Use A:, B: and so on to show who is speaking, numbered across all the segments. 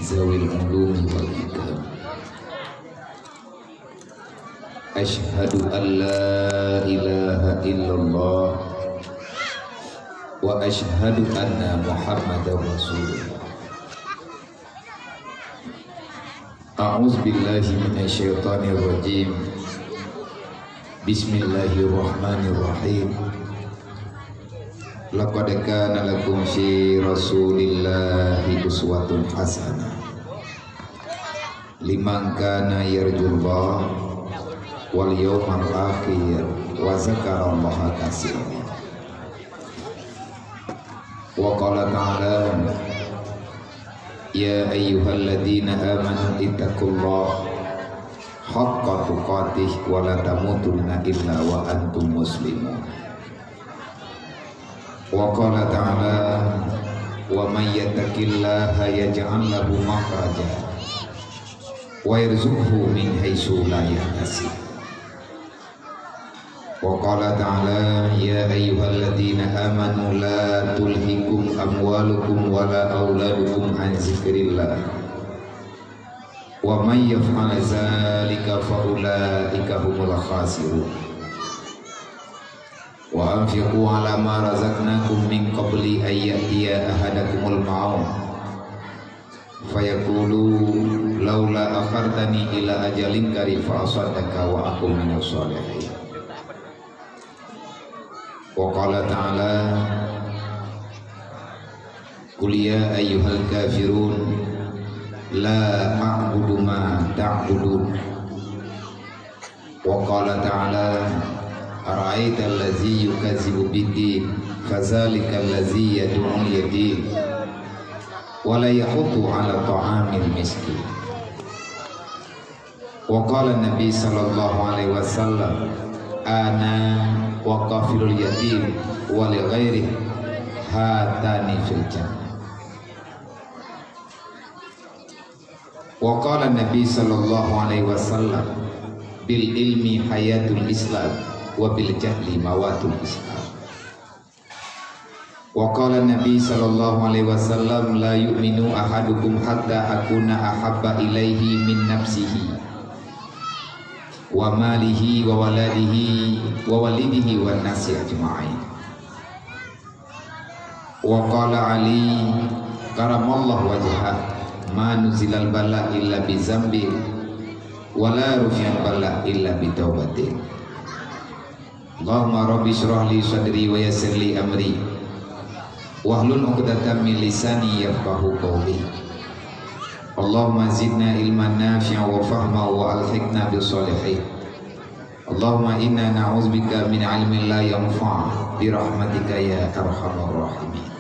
A: zawil ulumi wal hikam. Asyhadu an la ilaha illallah wa asyhadu anna Muhammadar Rasulullah. A'udzu billahi minasyaitonir rajim. Bismillahirrahmanirrahim. Laqad kana lakum fi Rasulillahi uswatun hasanah liman kana yarjullah wal yawmal akhir wa zakarallaha katsiran. Wa qala ta'ala ya ayyuhalladzina amanu ittaqullaha haqqa tuqatih wa la tamutunna illa wa antum muslimun. Wa qala ta'ala wa may yattaqillaha yaj'al lahu makhraja wa yarzuqhu min haitsu la yahtasib. Wa qala ta'ala ya ayyuhalladzina amanu la tulhikum amwalukum wa la auladukum an zikrillah wa may yaf'al dzalika fa ulaika humul khasirun. Wa anfiqu ala ma razaqnakum min qabli an ya'tiya ahadakumul maut fayaqulu laula akhartani ila ajalin qarib fa asaddaqa wa aqum minas sholihin. Wa qala ta'ala qul ya ayyuhal kafirun la a'budu ma ta'budun. Wa qala ta'ala ara'aital ladzi yukazzibu bid-din fadzalikal ladzi yad'ul yatim wa la yahuddu 'ala ta'amil miskin. Wa qala Nabi sallallahu alaihi wasallam ana wa qafilul yatim wa li ghairi hatani fil jannah. Wa qala Nabi sallallahu alaihi wasallam bil ilmi hayatul islam wa bil jahli mawatul islam. Wa qala Nabi sallallahu alaihi wasallam la yu'minu ahadukum hatta akuna ahabba ilaihi min nafsihi wa malihi wa waladihi wa walidihi wan nasi ajma'in. Wa qala Ali karamallahu wajhah ma nuzilal bala illa bi zambi wa la rufi'al bala illa bi taubatin. Allahumma rabbi shrah li sadri wa yassir li amri wahlul 'uqdatam min lisani yafqahu qawli. Allahumma zidna ilman nafi'a wa fahma wa alhiqna bis sholihin. Allahumma inna na'udzubika min 'ilmin la yanfa' bi rahmatika ya arhamar rahimin.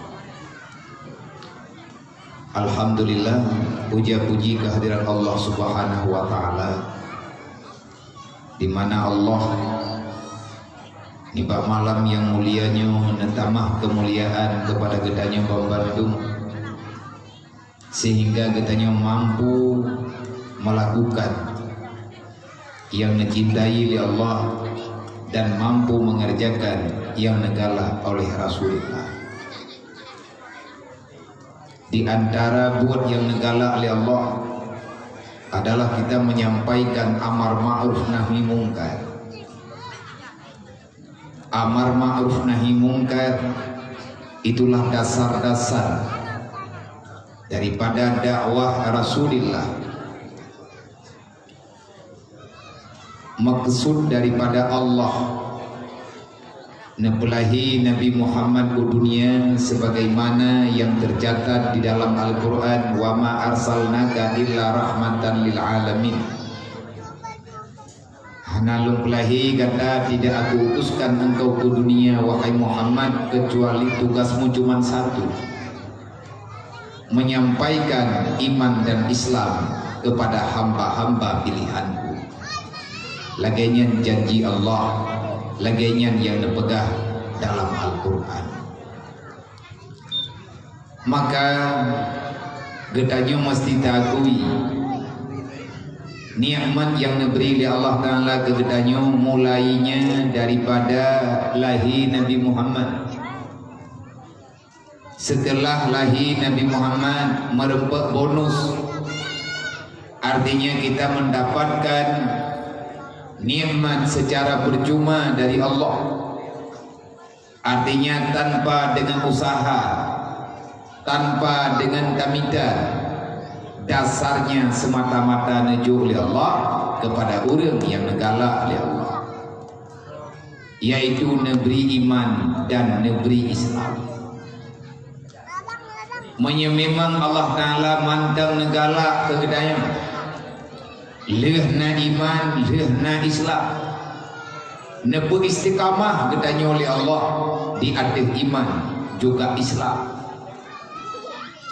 A: Alhamdulillah, puja-puji kehadiran Allah Subhanahu wa taala, di mana Allah nibak malam yang mulianya netamah kemuliaan kepada getanya pembantu sehingga getanya mampu melakukan yang mencintai oleh Allah dan mampu mengerjakan yang negala oleh Rasulullah. Di antara buat yang negala oleh Allah adalah kita menyampaikan amar ma'ruf nahi mungkar. Amar ma'ruf nahi mungkar itulah dasar-dasar daripada dakwah Rasulullah. Maksud daripada Allah nebulahi Nabi Muhammad ke dunia sebagaimana yang tercatat di dalam Al-Quran, wa ma arsalnaka illa rahmatan lil alamin. Hanalung pelahi kata tidak aku utuskan engkau ke dunia wahai Muhammad kecuali tugasmu cuma satu, menyampaikan iman dan Islam kepada hamba-hamba pilihanku. Laganya janji Allah, laganya yang dipegah dalam Al-Quran. Maka getanya mesti takui nikmat yang diberi oleh Allah Ta'ala ke getanya mulainya daripada lahir Nabi Muhammad setelah lahir Nabi Muhammad merempek bonus. Artinya kita mendapatkan nikmat secara percuma dari Allah. Artinya tanpa dengan usaha, tanpa dengan tamita, dasarnya semata-mata nuju oleh Allah kepada orang yang negala oleh Allah, yaitu negeri iman dan negeri Islam. Memang Allah Ta'ala mandang negala kegedayaan, lehna iman, lehna Islam, nebu istiqamah gedanya oleh Allah di atas iman juga Islam,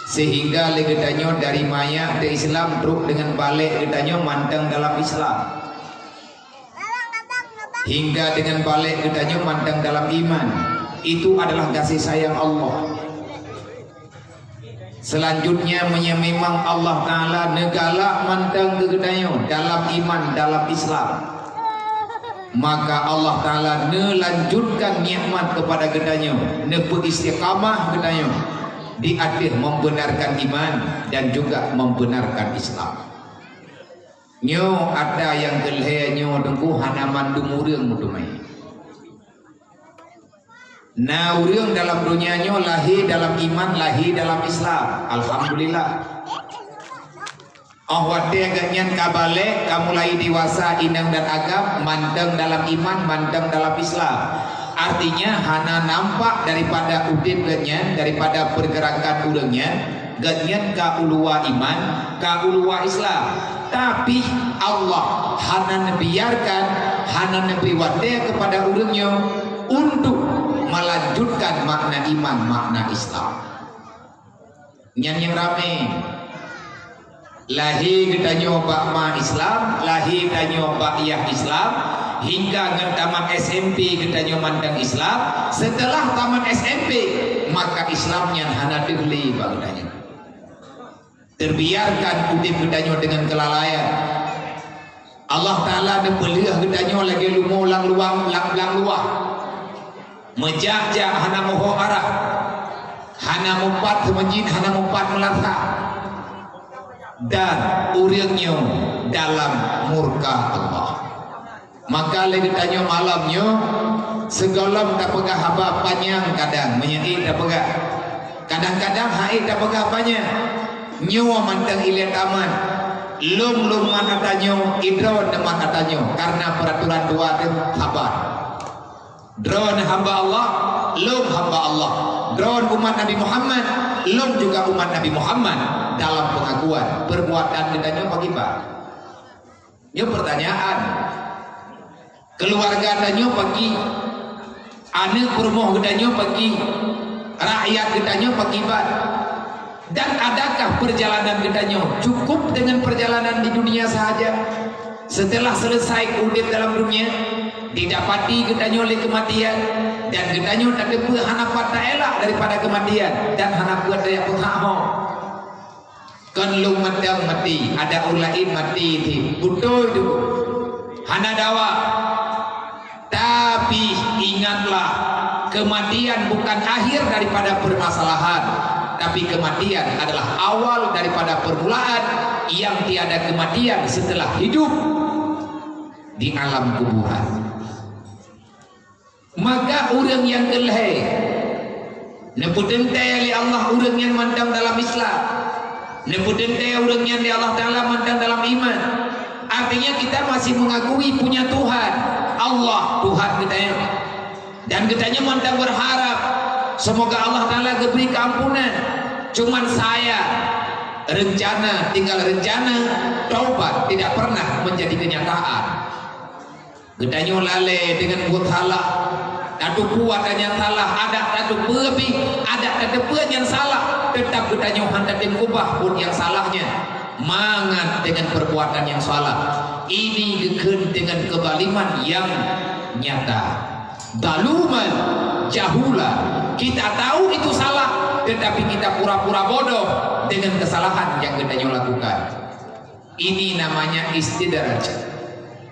A: sehingga gedanya dari maya ke Islam terus dengan balik gedanya mandang dalam Islam, hingga dengan balik gedanya mandang dalam iman. Itu adalah kasih sayang Allah. Selanjutnya memang Allah Ta'ala negala mandang kegedanya dalam iman, dalam Islam. Maka Allah Ta'ala melanjutkan nikmat kepada gedanya, nebu istiqamah gedanya di atas membenarkan iman dan juga membenarkan Islam. Nyo ada yang kelihatan nyo dengku hanaman dumurang mudumai. Nah, urang dalam dunia nyo lahir dalam iman, lahir dalam Islam. Alhamdulillah. Wate agaknya kabale kamu lahir dewasa inang dan agam, mandang dalam iman, mandang dalam Islam. Artinya hana nampak daripada udip ganyan, daripada pergerakan urangnya ganyan ka uluwa iman, ka uluwa Islam. Tapi Allah hana nebiarkan, hana nebiwate kepada urangnya untuk melanjutkan makna iman, makna Islam. Yang rame lahir kita nyoba ma Islam, lahir kita nyoba iya Islam, hingga tamat SMP kita nyomandang Islam. Setelah tamat SMP maka Islamnya hana dihli bagdanya, terbiarkan udip kita dengan kelalaian. Allah Ta'ala nepeliah kita lagi lumulang luang lang luah, menjajah hana moho arah, hana mumpat semajin, hana mumpat melata, dan urangnya dalam murka Allah. Maka lagi tanya malamnya segolam tak pegah haba panjang, kadang menyait tak pegah, kadang-kadang haid tak pegah panjang, nyawa mandang ilet aman, lum man atanyo, idron man atanyo, karena peraturan dua itu habar. Drone hamba Allah, lum hamba Allah. Drone umat Nabi Muhammad, lum juga umat Nabi Muhammad dalam pengakuan perbuatan gedanya bagi pak. Ini pertanyaan. Keluarga gedanya bagi, anak kurmoh gedanya bagi, rakyat gedanya bagi pak. Dan adakah perjalanan gedanya cukup dengan perjalanan di dunia sahaja? Setelah selesai udip dalam dunia, didapati gedanya oleh kematian, dan gedanya tak ada hanapat tak elak daripada kematian, dan hanapat daya putaho kan lu mati, ada ulain mati di butuh itu hana dawa. Tapi ingatlah, kematian bukan akhir daripada permasalahan, tapi kematian adalah awal daripada permulaan, yang tiada kematian setelah hidup di alam kuburan. Maka orang yang kelih nepudentai oleh Allah, orang yang mandang dalam Islam, nepudentai orang yang di Allah Ta'ala mandang dalam iman. Artinya kita masih mengakui punya Tuhan Allah, Tuhan kita, dan kitanya mandang berharap semoga Allah Ta'ala beri keampunan. Cuman saya rencana, tinggal rencana, taubat tidak pernah menjadi kenyataan. Gedanya lalai dengan buat salah, ada kuat dan yang salah, ada lebih, ada pun yang salah, tetap gedanya hendak diubah pun yang salahnya, mangat dengan perbuatan yang salah. Ini geken dengan kebaliman yang nyata. Daluman jahula, kita tahu itu salah, tetapi kita pura-pura bodoh dengan kesalahan yang gedanya lakukan. Ini namanya istidraj.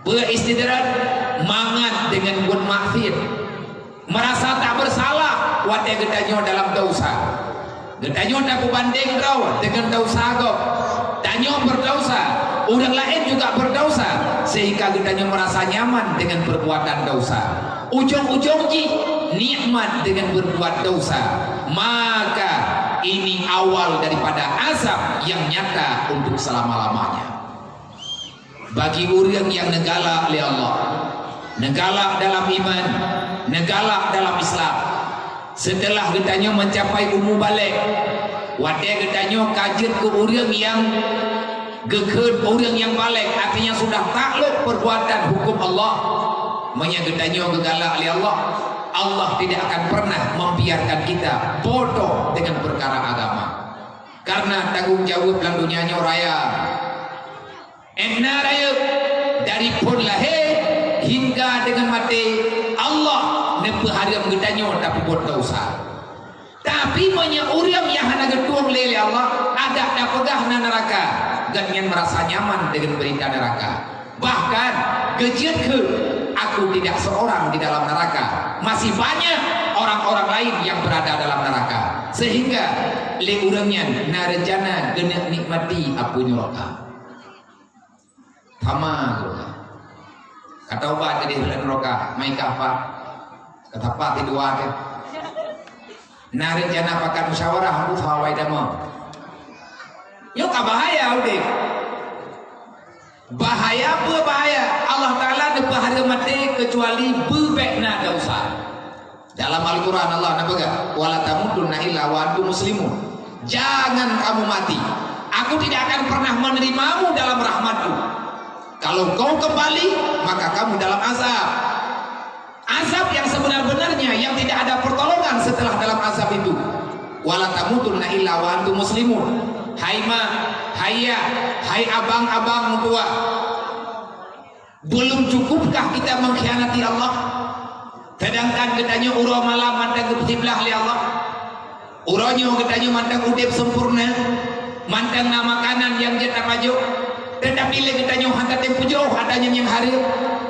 A: Beristidraj, mangat dengan buat maksud, merasa tak bersalah, wadah gedanya dalam dosa. Getanyo tak berbanding kau dengan dosa kau. Tanyo berdosa, orang lain juga berdosa, sehingga getanyo merasa nyaman dengan perbuatan dosa. Ujung-ujungnya nikmat dengan berbuat dosa. Maka ini awal daripada azab yang nyata untuk selama-lamanya. Bagi orang yang negala oleh Allah, negala dalam iman, negala dalam Islam, setelah getanyo mencapai umur balik, wadah getanyo kajet ke orang yang geked, orang yang balik, artinya sudah takluk perbuatan hukum Allah, menyagetanyo gegala oleh Allah. Allah tidak akan pernah membiarkan kita bodoh dengan perkara agama, karena tanggung jawab dalam dunianya raya. Enna raya dari pun lahir hingga dengan mati, Allah nepeharam getanyo tapi buat dosa. Tapi banyak orang yang hana getuang lele Allah ada dah pegah na neraka, ganyan merasa nyaman dengan berita neraka. Bahkan kejian ke aku tidak seorang di dalam neraka, masih banyak orang-orang lain yang berada dalam neraka, sehingga le urangnya narejana kena nikmati apa neraka. Tama neraka. Kata obat jadi neraka, mai ka apa? Kata apa ti dua ke? Narejana pakai musyawarah aku hawai dama. Yo ka bahaya udik. Bahaya apa bahaya? Allah Ta'ala nebahara mati kecuali bebekna dosa. Dalam Al-Quran Allah nabaga wala tamutunna illa wa antum muslimun. Jangan kamu mati, aku tidak akan pernah menerimamu dalam rahmatku. Kalau kau kembali maka kamu dalam azab. Azab yang sebenar-benarnya, yang tidak ada pertolongan setelah dalam azab itu. Wala tamutunna illa wa antum muslimun. Hai ma, hayya, hai abang-abang tua, belum cukupkah kita mengkhianati Allah? Sedangkan katanya urah malam mantang kebetiblah oleh Allah, urahnya katanya mantang udip sempurna, mantang nama kanan yang jatah maju, tetapi le katanya hantar tempu jauh adanya yang hari,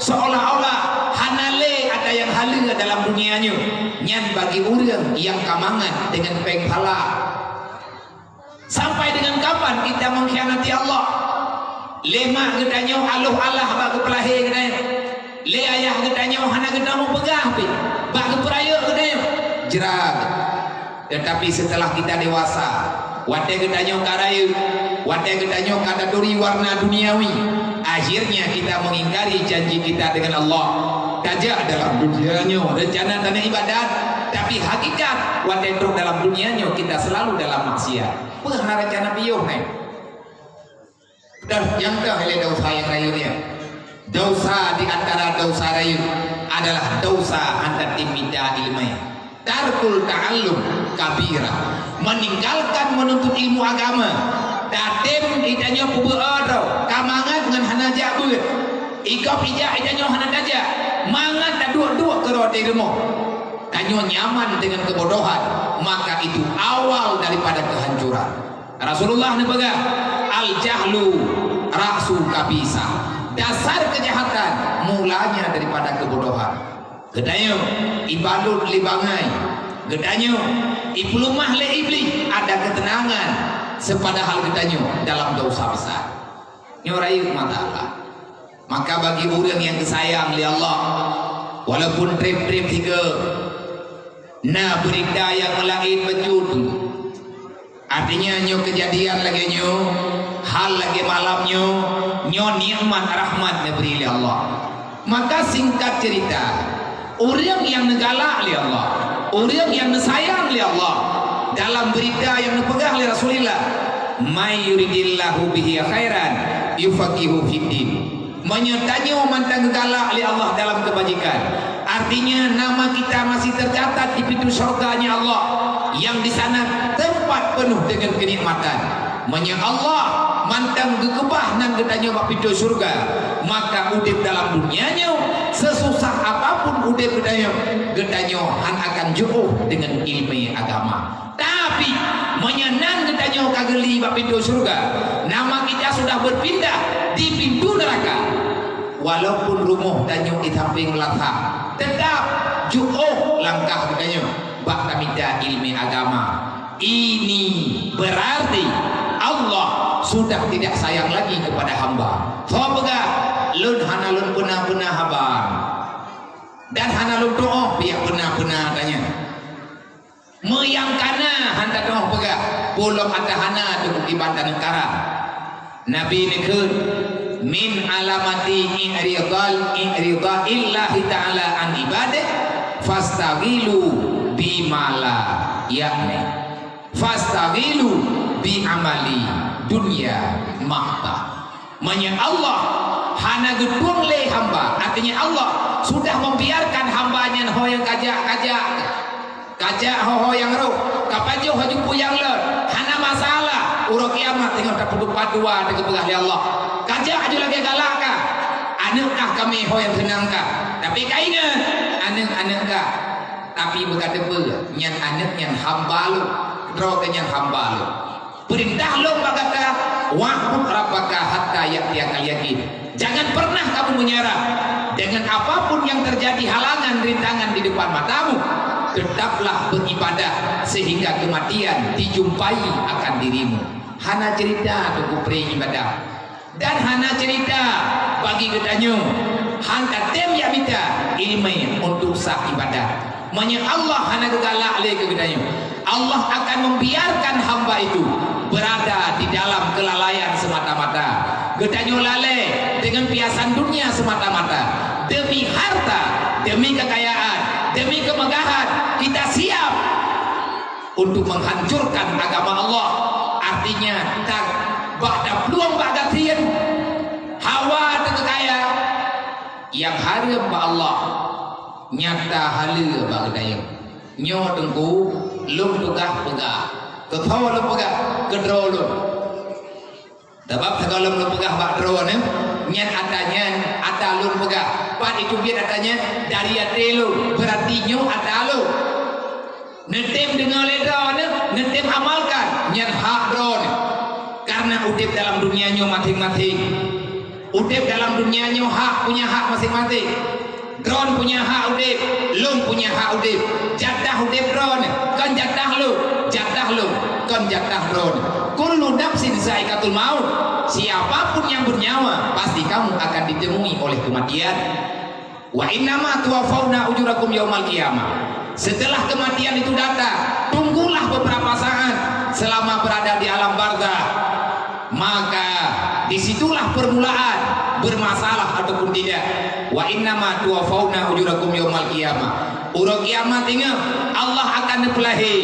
A: seolah-olah hanale ada yang halil dalam dunianya. Nyan bagi orang yang kamangan dengan penghala. Sampai dengan kapan kita mengkhianati Allah? Lema gedanyo aluh Allah bagi pelahir gedanyo. Le ayah gedanyo hana gedanyo pegah pi. Bagi peraya gedanyo jerag. Tetapi setelah kita dewasa, wate gedanyo karayu, wate gedanyo kada duri warna duniawi, akhirnya kita mengingkari janji kita dengan Allah. Kajak dalam dunianya rencana dan ibadat, tapi hakikat wate dalam dunianya kita selalu dalam maksiat. Pernah rencana piyuh nih. Dan yang dah oleh dosa yang rayunya. Dosa di antara dosa rayu adalah dosa antar timida ilmiah. Tarkul ta'allum kabira, meninggalkan menuntut ilmu agama. Datem idanya pubeado, kamangan dengan hana jabut. Ikau ijak idanya hana daja. Mangan tak dua-dua kerot di rumah. Tanyo nyaman dengan kebodohan, maka itu awal daripada kehancuran. Rasulullah nabaga al-jahlu ra'su kabisa, dasar kejahatan mulanya daripada kebodohan. Gedanyo ibalut libangai, gedanyo ipulumah le iblis, ada ketenangan, sepadahal gedanyo dalam dosa besar. Nyorai mata Allah. Maka bagi orang yang disayang oleh Allah, walaupun trip-trip tiga nah berita yang lain berjudu, artinya nyo kejadian lagi nyo, hal lagi malamnya nyo nikmat rahmat diberi oleh Allah. Maka singkat cerita, orang yang negala oleh Allah, orang yang disayang oleh Allah, dalam berita yang dipegang oleh Rasulullah, may yuridillahu bihi khairan yufaqihu fiddin, menyertanya mantang negala oleh Allah dalam kebajikan. Artinya nama kita masih tercatat di pintu surganya Allah, yang di sana tempat penuh dengan kenikmatan. Menya Allah mantang gekebah nan gedanya bak pintu surga, maka udip dalam dunianya sesusah apapun udip gedanya han akan jauh dengan ilmu agama. Tapi menyenang gedanya kageli bak pintu surga, nama kita sudah berpindah di pintu neraka. Walaupun rumah danyo di samping lathah, tetap jauh langkah katanya bak tamida ilmu agama. Ini berarti Allah sudah tidak sayang lagi kepada hamba. Foga lun hanalun puna haban dan hanalun doa pihak puna tanya. Meyangkana handa doa pega pulau ada hana cukup ibadah negara. Nabi nekun min alamati i'ridal illahi ta'ala an ibadah fastaghilu bimala yakni fastaghilu bi amali dunia mahta. Manya Allah hana gedung le hamba, artinya Allah sudah membiarkan hambanya ho yang kajak ho yang roh kapajo ho jumpu yang le hana masalah urang kiamat tengok tak perlu padua dengan pegah Allah kajak aja lagi galaka anakah kami ho yang senangkah tapi kaina anak tapi berkata ber nyan anak nyan hamba lu roh nyan hamba lu perintah lu berkata waqut rabbaka hatta ya'tiyakal yakin. Jangan pernah kamu menyerah dengan apapun yang terjadi halangan rintangan di depan matamu. Tetaplah beribadah sehingga kematian dijumpai akan dirimu. Hana cerita tuku pri ibadah dan hana cerita bagi gedanyo hanta tem ya minta ilmu untuk sah ibadah. Manya Allah hana gegalak le ke gedanyo. Allah akan membiarkan hamba itu berada di dalam kelalaian semata-mata. Gedanyo lalai dengan piasan dunia semata-mata. Demi harta, demi kekayaan, demi kemegahan, kita siap untuk menghancurkan agama Allah. Artinya tak ba'da peluang ba'da tian hawa dan kekayaan yang haram ba Allah nyata hala ba gedayo nyo tengku lum tugah pegah kethaw lum pegah kedro lum sebab kalau lum pegah ba dro ne nyan atanya ata lum pegah pat itu biar atanya dari atelo berarti nyo ata lu netem dengan leda ne netem amalkan nyan hak dro ne karena udip dalam dunianya masing-masing. Udip dalam dunianya hak punya hak masing-masing. Drone punya hak udip, lum punya hak udip. Jatah udip drone, kan jatah lu, kan jatah drone. Kullu nafsin za'iqatul maut. Siapapun yang bernyawa pasti kamu akan ditemui oleh kematian. Wa innama tuwaffawna ujurakum yaumal qiyamah. Setelah kematian itu datang, tunggulah beberapa saat selama berada di alam barzakh. Maka disitulah permulaan bermasalah ataupun tidak. Wa innama tuwaffawna ujurakum yaumal qiyamah. Urang kiamat ingat Allah akan nepelahi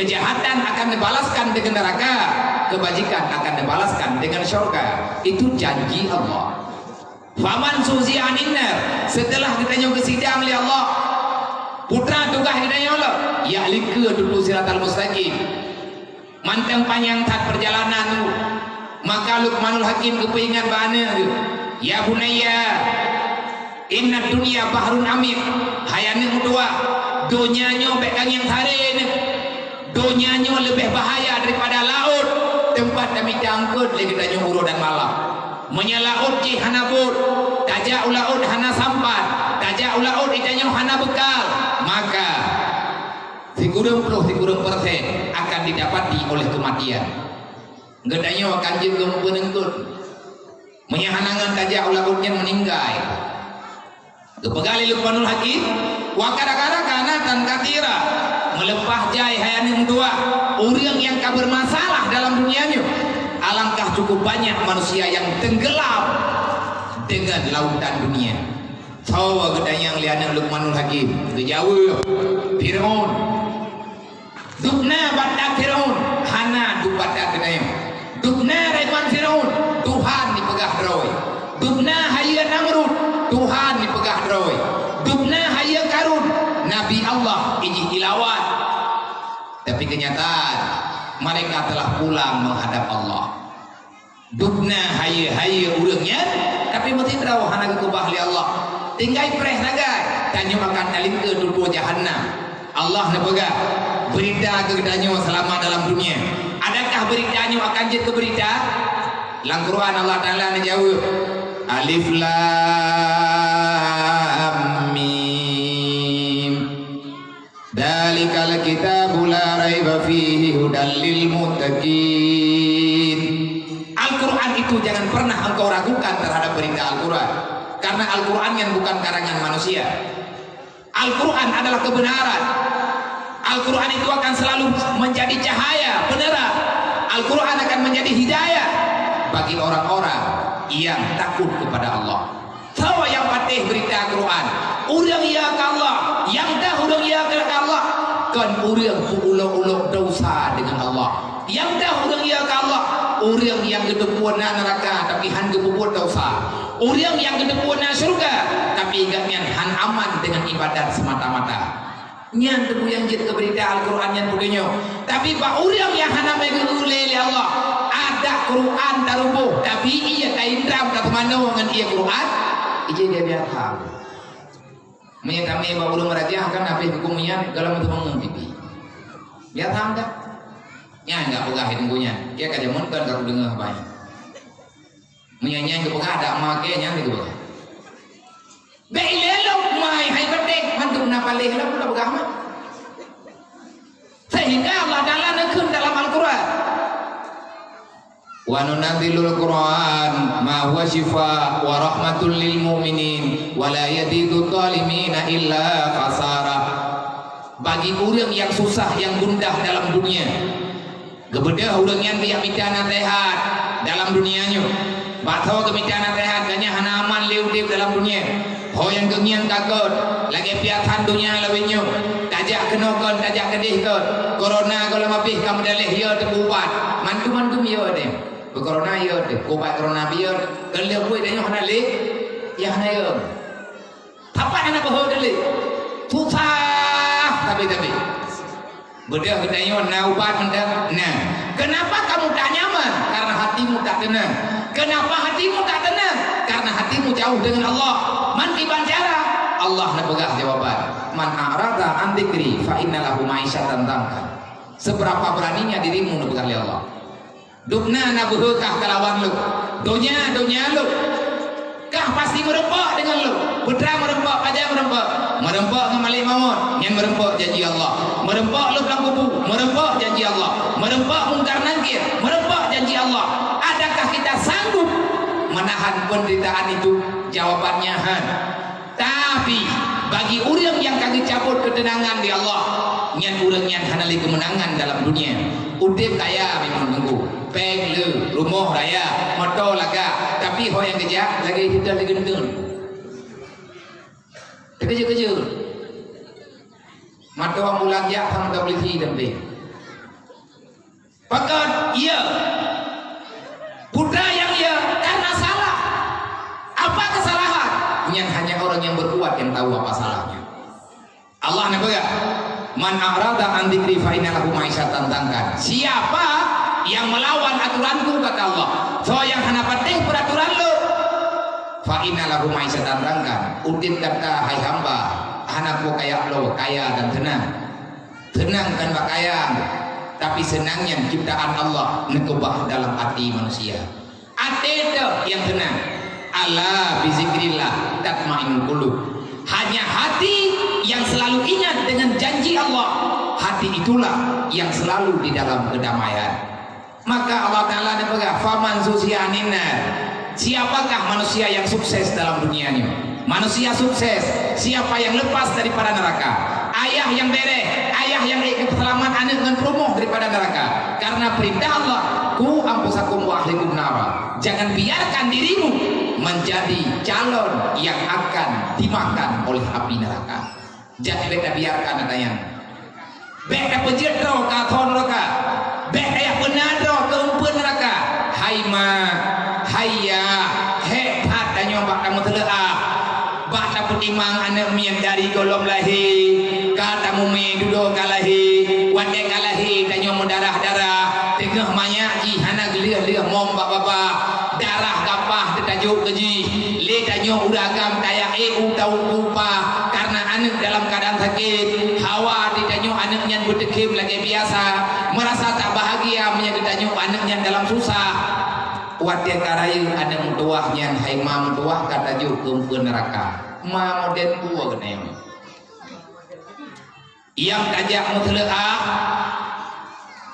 A: kejahatan akan dibalaskan dengan neraka, kebajikan akan dibalaskan dengan syurga. Itu janji Allah. Faman suzi anin nar, setelah kita nyong kesidang oleh Allah putra tugah kita Allah ya lika dulu siratal mustaqim manteng panjang tat perjalanan tu. Maka Luqmanul Hakim kepingat bana tu ya bunayya inna dunya bahrun amir hayane mudua donyanya pegang yang tarik donyanya lebih bahaya daripada laut tempat kami jangkut lagi tanya uro dan malam menyalaut ki hanabut tajak ulaut hana sampan tajak ulaut itanya hana bekal maka 30% akan didapati oleh kematian. Gedanya akan jenggung penengkut menyahanangan tajak ulautnya meninggal. Kepegali Luqmanul Hakim wa kadang-kadang kana tan katira melepah jai hayane dua orang yang bermasalah dalam dunianya. Alangkah cukup banyak manusia yang tenggelam dengan lautan dunia. Tahu gedanya yang liana Luqmanul Hakim kejauh Firaun dukna badak Firaun hana duk badak gedanya dukna reman Firaun Tuhan dipegah droi dukna hayya Namrud Tuhan dipegah droi dukna hayya Karun Nabi Allah iji tilawat tapi kenyataan mereka telah pulang menghadap Allah. Dukna hayya urangnya tapi mesti tahu hana kubah li Allah tinggal preh nagai tanya makan alim ke dua jahannam. Allah nepegah berita kegedanyo selama dalam dunia. Adakah beritanya akan jadi ke berita? Dalam Quran Allah Ta'ala menjawab Alif Lam Mim Dalikal kitabul la raiba fihi hudal lil muttaqin. Al-Quran itu jangan pernah engkau ragukan terhadap berita Al-Quran, karena Al-Quran yang bukan karangan manusia. Al-Quran adalah kebenaran. Al-Quran itu akan selalu menjadi cahaya penerang. Al-Quran akan menjadi hidayah bagi orang-orang yang takut kepada Allah. Tahu yang patih berita Al-Quran, urang ya ke Allah, yang dah urang ya ke Allah, kan urang ulok-ulok dosa dengan Allah. Yang dah urang ya ke Allah, urang yang kedepuan neraka tapi han kebubuh dosa. Urang yang kedepuan surga tapi ingatnya han aman dengan ibadat semata-mata. Nyan tebu yang jid ke berita Al-Quran yang budenya. Tapi pak urang yang hana megulele Allah, ada Quran tarubuh tapi ia kaindram kat mana dengan ia Quran, ia dia biar tahu. Menyatami bawa ulung merajah kan apa hukumnya dalam itu mengumpipi. Biar tahu tak? Nya enggak pegah tunggunya. Dia kajamun kan kalau dengar banyak. Menyanya ke pegah ada make nya itu pegah. Beilelo mai hai bedek mantuk napaleh lah pula pegah mah. Sehingga Allah Taala nekun dalam Al-Quran. Wa nunazzilul Quran ma huwa shifa wa rahmatul lil mu'minin wa la yazidu zalimina illa khasara. Bagi orang yang susah, yang gundah dalam dunia, gebedah orang yang tiap mitana sehat dalam dunianya, batau kemitana sehat kanya hana aman liu-liu dalam dunia. Ho yang gengian takut lagi piatan dunia lawinyo, tajak kenokon tajak kedih kot corona kalau mapih kamu dalih yo tebubat mantu-mantu yo de corona yo de kubat corona biar kalau kuy danyo hana le ya hana yo apa hana boho dele susah tapi bedah kedanyo na ubat mendak. Nah, kenapa kamu tak nyaman? Karena hatimu tak tenang. Kenapa hatimu tak tenang? Karena hatimu jauh dengan Allah. Man kibancara Allah nak pegah jawaban. Man a'rada an dzikri fa innalahu ma'isyatan dhankan. Seberapa beraninya dirimu nak pegah Allah. Dukna na beukah kalawan lu. Donya lu. Kah pasti merempok dengan lu. Putra merempok, pajak merempok ngamali maut, yang merempok janji Allah, merempok lu dalam kubur, merempok janji Allah, merempok mungkar nangkir, merempok janji Allah. Adakah kita sanggup menahan penderitaan itu? Jawabannya han. Tapi bagi orang yang kagak cabut ketenangan di Allah, nyan orang yang hanali kemenangan dalam dunia, udip kaya memang nunggu, peng lu, rumah raya, motor laga, tapi ho yang kerja lagi kita lagi nendun. Kerja mata orang bulan ya ham tak boleh hidup deh. Pakat ia putra yang ia karena salah. Apa kesalahan? Yang hanya orang yang berbuat yang tahu apa salahnya. Allah nak berkata, man a'rada an dzikri fa inna lahu ma'isyatan dhankan. Siapa yang melawan aturanku kata Allah, so yang hana patih peraturan lu, fa inna lahu ma'isyatan dhankan. Udin kata hai hamba, anakku kayak lo, kaya dan tenang. Tenang kan pak kaya, tapi senangnya ciptaan Allah nekebah dalam hati manusia. Hati itu yang tenang. Ala bizikrillah tatma'innul qulub. Hanya hati yang selalu ingat dengan janji Allah, hati itulah yang selalu di dalam kedamaian. Maka Allah Ta'ala berkata, faman susianina. Siapakah manusia yang sukses dalam dunianya? Manusia sukses siapa yang lepas daripada neraka, ayah yang bereh, ayah yang selamat anak dengan promoh daripada neraka, karena perintah Allah, ku ampusakum wa ahlikum nara. Jangan biarkan dirimu menjadi calon yang akan dimakan oleh api neraka. Jangan beta biarkan adanya beta pejedro ka thon neraka, beta yang penadro ke umpun neraka. Hai ma hayya he katanya bak kamu teleah bak putimang anak mian dari golom lahir katamu me duduk kalahi wande kalahi tanyo mendarah-darah tengah manyak ji hana gelia-lia mom bapa darah kapah ditajuk keji le tanyo uragam daya utau lupa karena anak dalam keadaan sakit hawa ditanyo anaknya berdekim lagi biasa merasa tak bahagia menyakitanyo anaknya dalam susah. Wadah karayu ada mutuahnya, hai ma mutuah kata jukum ke neraka. Ma model tua kena yang tajak mutleah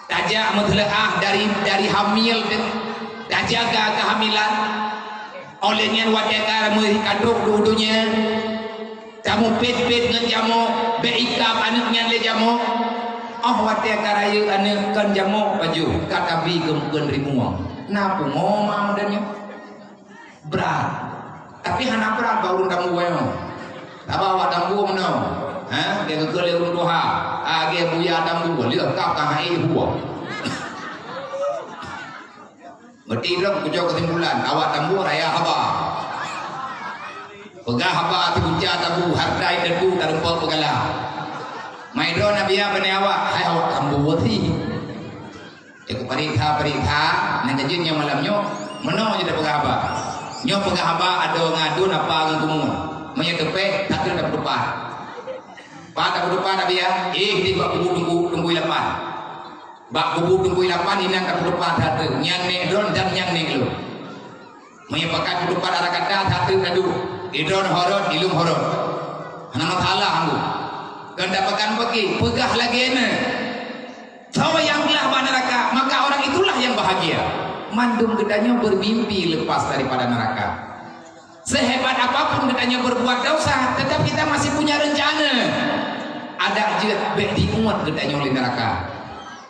A: tajak mutlaah dari hamil dah jaga kehamilan olehnya wadakar meri kaduk dudunya jamu pet-pet dengan jamu beikap anaknya le jamu wadakar ayu anak kan jamu baju kata bi gemkeun rimuang napa ngomong dannya berat tapi hana berat baru damu wae apa awak damu meno dia ke urung doha dia buya damu lihat kau kah hai huwa berarti dah kujau kesimpulan awak damu raya haba pegah haba ati buja tabu hardai debu tarumpa pegala maidro nabiya bani awak hai awak damu wati aku perintah nang kejun yang malamnya meno je dah pegah haba nyo pegah haba ada ngadu apa ngan kumun menyetepe tak ada berdepan pada berdepan nabiya di bak kubu tunggu lapan bak kubu tunggu lapan inang kat berdepan satu nyang nek drone dan nyang nek lu menyepakat berdepan arah kata satu kadu idron horot ilum horot nama salah anggu dan dapatkan pergi pegah lagi ene tahu yang belah neraka maka orang itulah yang bahagia mandum gedanya bermimpi lepas daripada neraka sehebat apapun gedanya berbuat dosa tetap kita masih punya rencana ada je di umat gedanya oleh neraka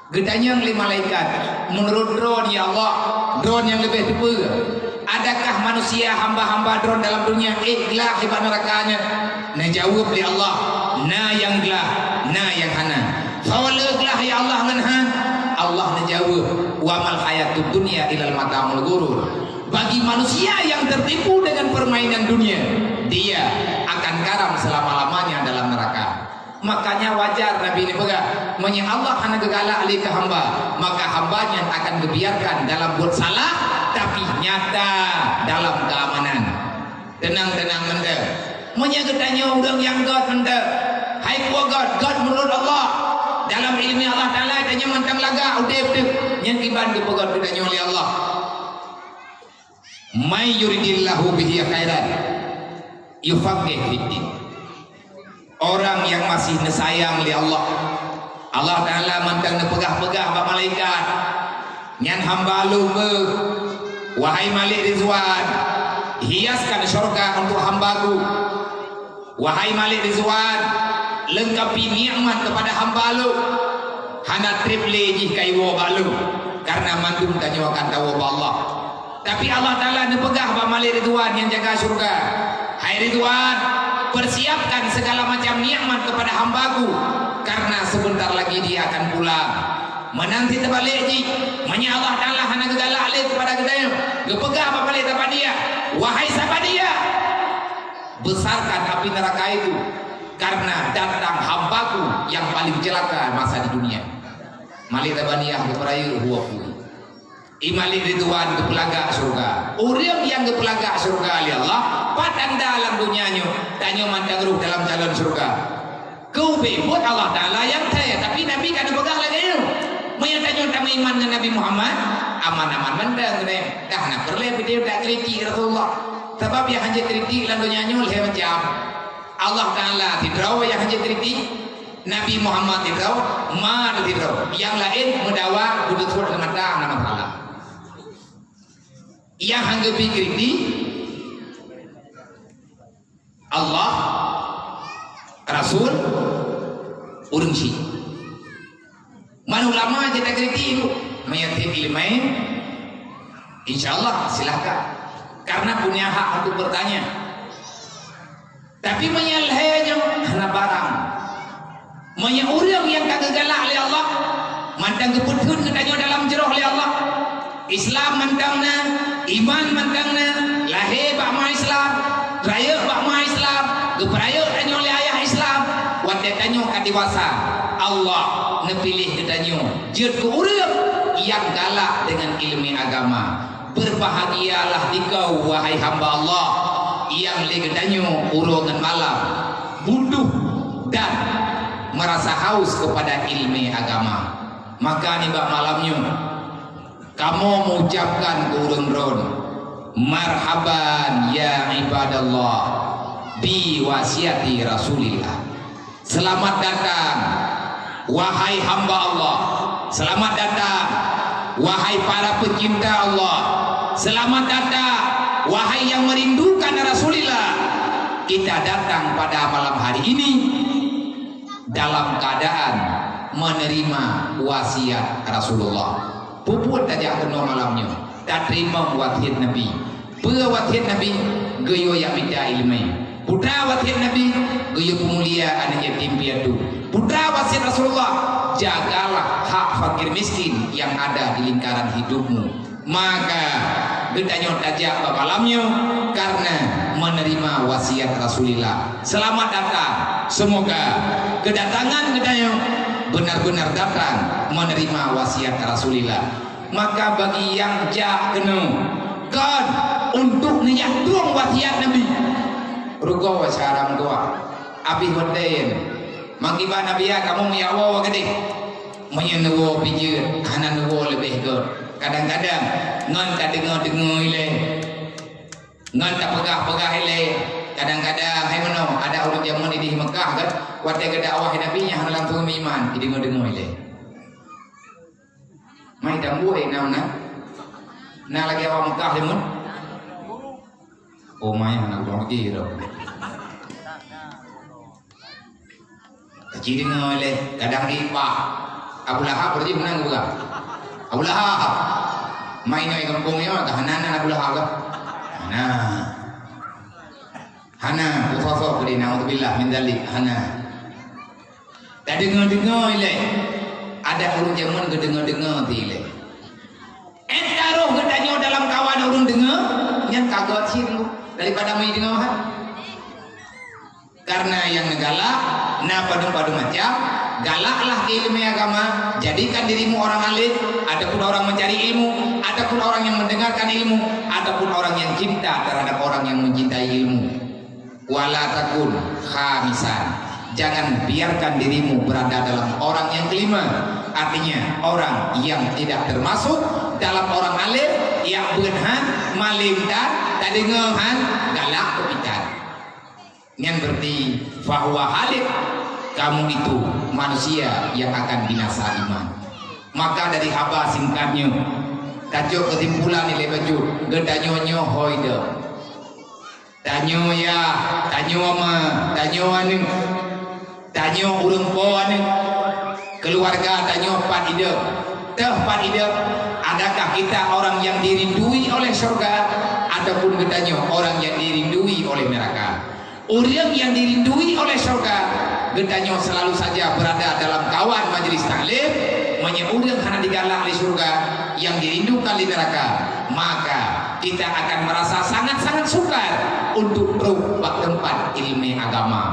A: gedanya oleh malaikat menurut drone ya Allah drone yang lebih tipe adakah manusia hamba-hamba drone dalam dunia gelah hebat nerakanya nah jawab oleh Allah nah yang gelah nah yang hana fawala gelah ya Allah nganhan Allah menjawab wa mal hayatud dunya ilal mata'ul ghurur bagi manusia yang tertipu dengan permainan dunia dia akan karam selama-lamanya dalam neraka makanya wajar Nabi ini pegang menye Allah hanya gegala alih ke hamba maka hambanya akan dibiarkan dalam buat salah tapi nyata dalam keamanan tenang-tenang menda menye gedanya udang yang God menda hai kuah God menurut Allah dalam ilmu Allah Ta'ala tanya mentang laga udep-udep yang kiban dipegang gedanya oleh Allah may yuridillahu bihi khairan yufaqih fiddin orang yang masih sayang li Allah Allah Ta'ala mantang pegah-pegah bak malaikat nyan hamba lu wahai Malik Rizwan hiaskan syurga untuk hambaku wahai Malik Rizwan lengkapi nikmat kepada hamba lu hana triple jih kaiwo balu karena mandum tanyawakan tahu Allah tapi Allah Ta'ala nepegah Pak Malik Ridwan yang jaga surga hai Ridwan persiapkan segala macam nikmat kepada hambaku karena sebentar lagi dia akan pulang menanti terbalik ji manya Allah Ta'ala hana gegala alih kepada gedanya nepegah Pak Malik kepada dia wahai siapa dia besarkan api neraka itu karena datang hambaku yang paling celaka masa di dunia Malik Tabaniyah keperayu huwaku Imalik Ridwan ke pelagak surga orang yang ke pelagak surga oleh Allah patang dalam dunianya tanya mandang ruh dalam jalan surga kau buat Allah Ta'ala yang saya tapi Nabi kan pegang lagi menyatanya tentang iman dengan Nabi Muhammad aman-aman mandang dah nak perlu dia tak kritik Rasulullah sebab yang hanya kritik dalam dunianya oleh macam Allah Ta'ala tidraw yang hanya kritik Nabi Muhammad tidraw ma tidraw yang lain mendawa budut surat mata nama Allah yang hanggepi kritik Allah Rasul urung si mana ulama aja tak kritik itu menyatakan ilmain insyaallah silakan karena punya hak untuk bertanya tapi menyalahnya hana barang orang yang kagak galak oleh Allah mandang keputun katanya dalam jeroh oleh Allah Islam mandangna iman mandangna lahir bakma Islam raya bakma Islam gepraya tanya oleh ayah Islam wadah tanya kadiwasa Allah nepilih katanya jid ke orang yang galak dengan ilmu agama berbahagialah dikau wahai hamba Allah yang legetanya urungan malam buduh dan merasa haus kepada ilmu agama maka nih bak malamnya kamu mengucapkan ke urun-urun marhaban ya ibadallah bi wasiati Rasulillah selamat datang wahai hamba Allah Selamat datang wahai para pecinta Allah. Selamat datang wahai yang merindukan Rasulullah. Kita datang pada malam hari ini dalam keadaan menerima wasiat Rasulullah. Puput aja kena malamnya, tak terima wasiat Nabi. Pura wasiat Nabi, geyo yang minta ilmu. Putra wasiat Nabi, geyo pemulia anak yatim piatu. Putra wasiat Rasulullah, jagalah hak fakir miskin yang ada di lingkaran hidupmu. Maka gedanya tajak malamnya karena menerima wasiat Rasulullah. Selamat datang. Semoga kedatangan gedanya benar-benar datang menerima wasiat Rasulullah. Maka bagi yang jak kena kan untuk niat tuang wasiat Nabi, rugo wasaram doa abih waden mangkiba Nabi ya kamu miyawo gede menyenuwo pijir hanan nuwo lebih ke kadang-kadang ngan tak dengar ile ngan tak pegah ile kadang-kadang hai mano ada orang zaman di Mekah kan wate ke dakwah Nabi nya han langsung iman dengar ile mai dambu na lagi awak Mekah lemun oh mai anak lagi ro kecil dengar ile kadang riba Abu Lahab berarti menang juga Abu Lahab main di kampungnya tahanan Abu Lahab kan hana usah beri naudzubillah min dzalik hana tak dengar ile ada orang zaman dengar ile entaroh gedanya dalam kawan orang dengar nyan kagot sih daripada mai dengar kan karena yang negala na padu-padu macam galaklah ke ilmu agama, jadikan dirimu orang alim, adapun orang mencari ilmu, adapun orang yang mendengarkan ilmu, adapun orang yang cinta terhadap orang yang mencintai ilmu. Wala takun khamisan, jangan biarkan dirimu berada dalam orang yang kelima, artinya orang yang tidak termasuk dalam orang alim yang benhan, malim dan tak dengarhan galak kepitan. Yang berarti fahuwa halik, kamu itu manusia yang akan binasa iman. Maka dari haba singkatnya tajuk kesimpulan nilai baju gedanyonyo hoide tanyo ya tanyo ama tanyo anu tanyo urang po anu keluarga tanyo pat ide teh pat ide adakah kita orang yang dirindui oleh surga ataupun gedanyo orang yang dirindui oleh neraka. Orang yang dirindui oleh surga gedanya selalu saja berada dalam kawan majelis taklim, menyebutkan karena digalak di surga, yang dirindukan di neraka. Maka kita akan merasa sangat-sangat sukar untuk pergi ke tempat ilmu agama.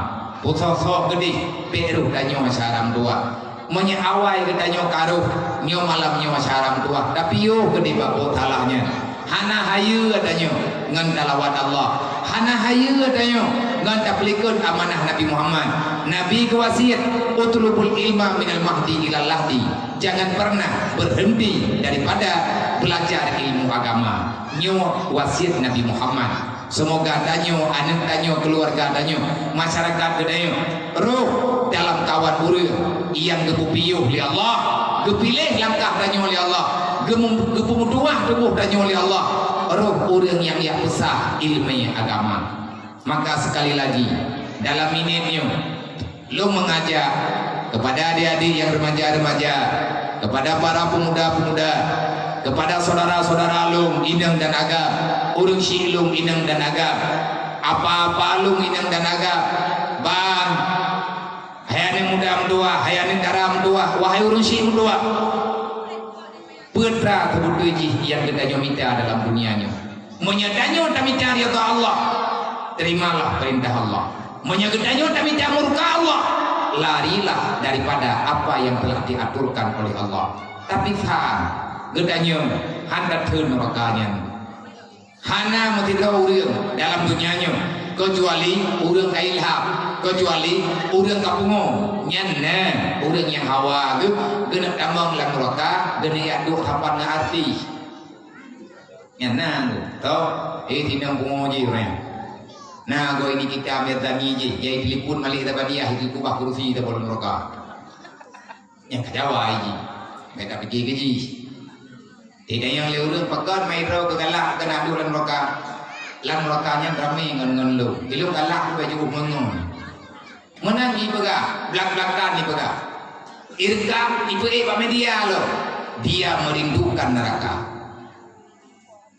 A: Pusok gede, peruh danyo saram tua, menyawai gedanya karuh, nyo malam nyo saram tua. Tapi yo gede babo talahnya. Hana hayu katanya ngan talawat Allah. Hana hayu katanya ngan taplikun amanah Nabi Muhammad. Nabi kewasiat utlubul ilma minal mahdi ilal lahdi. Jangan pernah berhenti daripada belajar ilmu agama. Nyo wasiat Nabi Muhammad. Semoga danyo anak danyo keluarga danyo masyarakat danyo roh dalam kawan urang yang gepupiyuh li Allah, gepilih langkah danyo li Allah, gepumuduah tubuh danyo li Allah, roh urang yang besar ilmu agama. Maka sekali lagi dalam minitnya lo mengajak kepada adik-adik yang remaja-remaja, kepada para pemuda-pemuda, kepada saudara-saudara alum inang dan agam, urung silum inang dan agam, apa-apa alum inang dan agam, bang hayane muda mendua, hayane dara mendua, wahai urung si mendua, putra kebutuji yang kita minta dalam dunianya, menyadanyo kami cari ke Allah, terimalah perintah Allah, menyadanyo kami cari murka Allah, larilah daripada apa yang telah diaturkan oleh Allah. Tapi faham gedanya hendak turun nerakanya. Hana mesti tahu urang dalam dunianya kecuali urang kailham, kecuali urang kapungo nyanna urang yang hawa ge geuna tambang lang neraka geuna adu hapan arti nyanna to tinang pungo ji rem. Nah go ini kita merdani ji yai telepon malik tabadiah itu kubah kursi ta bolon neraka yang kajawa ji mereka pergi gaji. Tidak yang leureung pekan mai ro ke galak ke nadu lan lokanya ramai ngan lu. Ilu galak baju mengon. Menang ni pega, belak-belakan ni pega. Irkam ibu media lo. Dia merindukan neraka.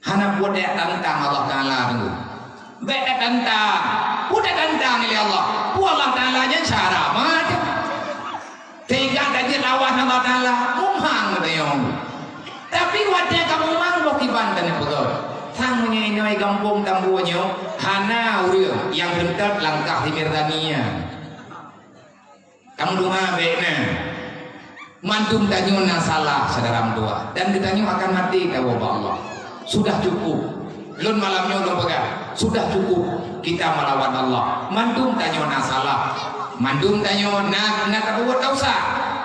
A: Hana buat dia tantang Allah Taala dulu. Beda tantang, udah tantang oleh Allah. Allah Taala nya cara macam. Tiga kaji lawan Allah Taala, mumang betayong. Tapi wadnya kamu mang boki banten betul. Sang menyenoi kampung tambuannya, hana urang yang rentet langkah di Mirdania. Kamu doa bekna. Mantum tanyo na salah saudara tua dan ditanyo akan mati tahu Allah. Sudah cukup. Lun malamnya ulun pegang. Sudah cukup kita melawan Allah. Mantum tanyo na salah. Mantum tanyo na terbuat dosa.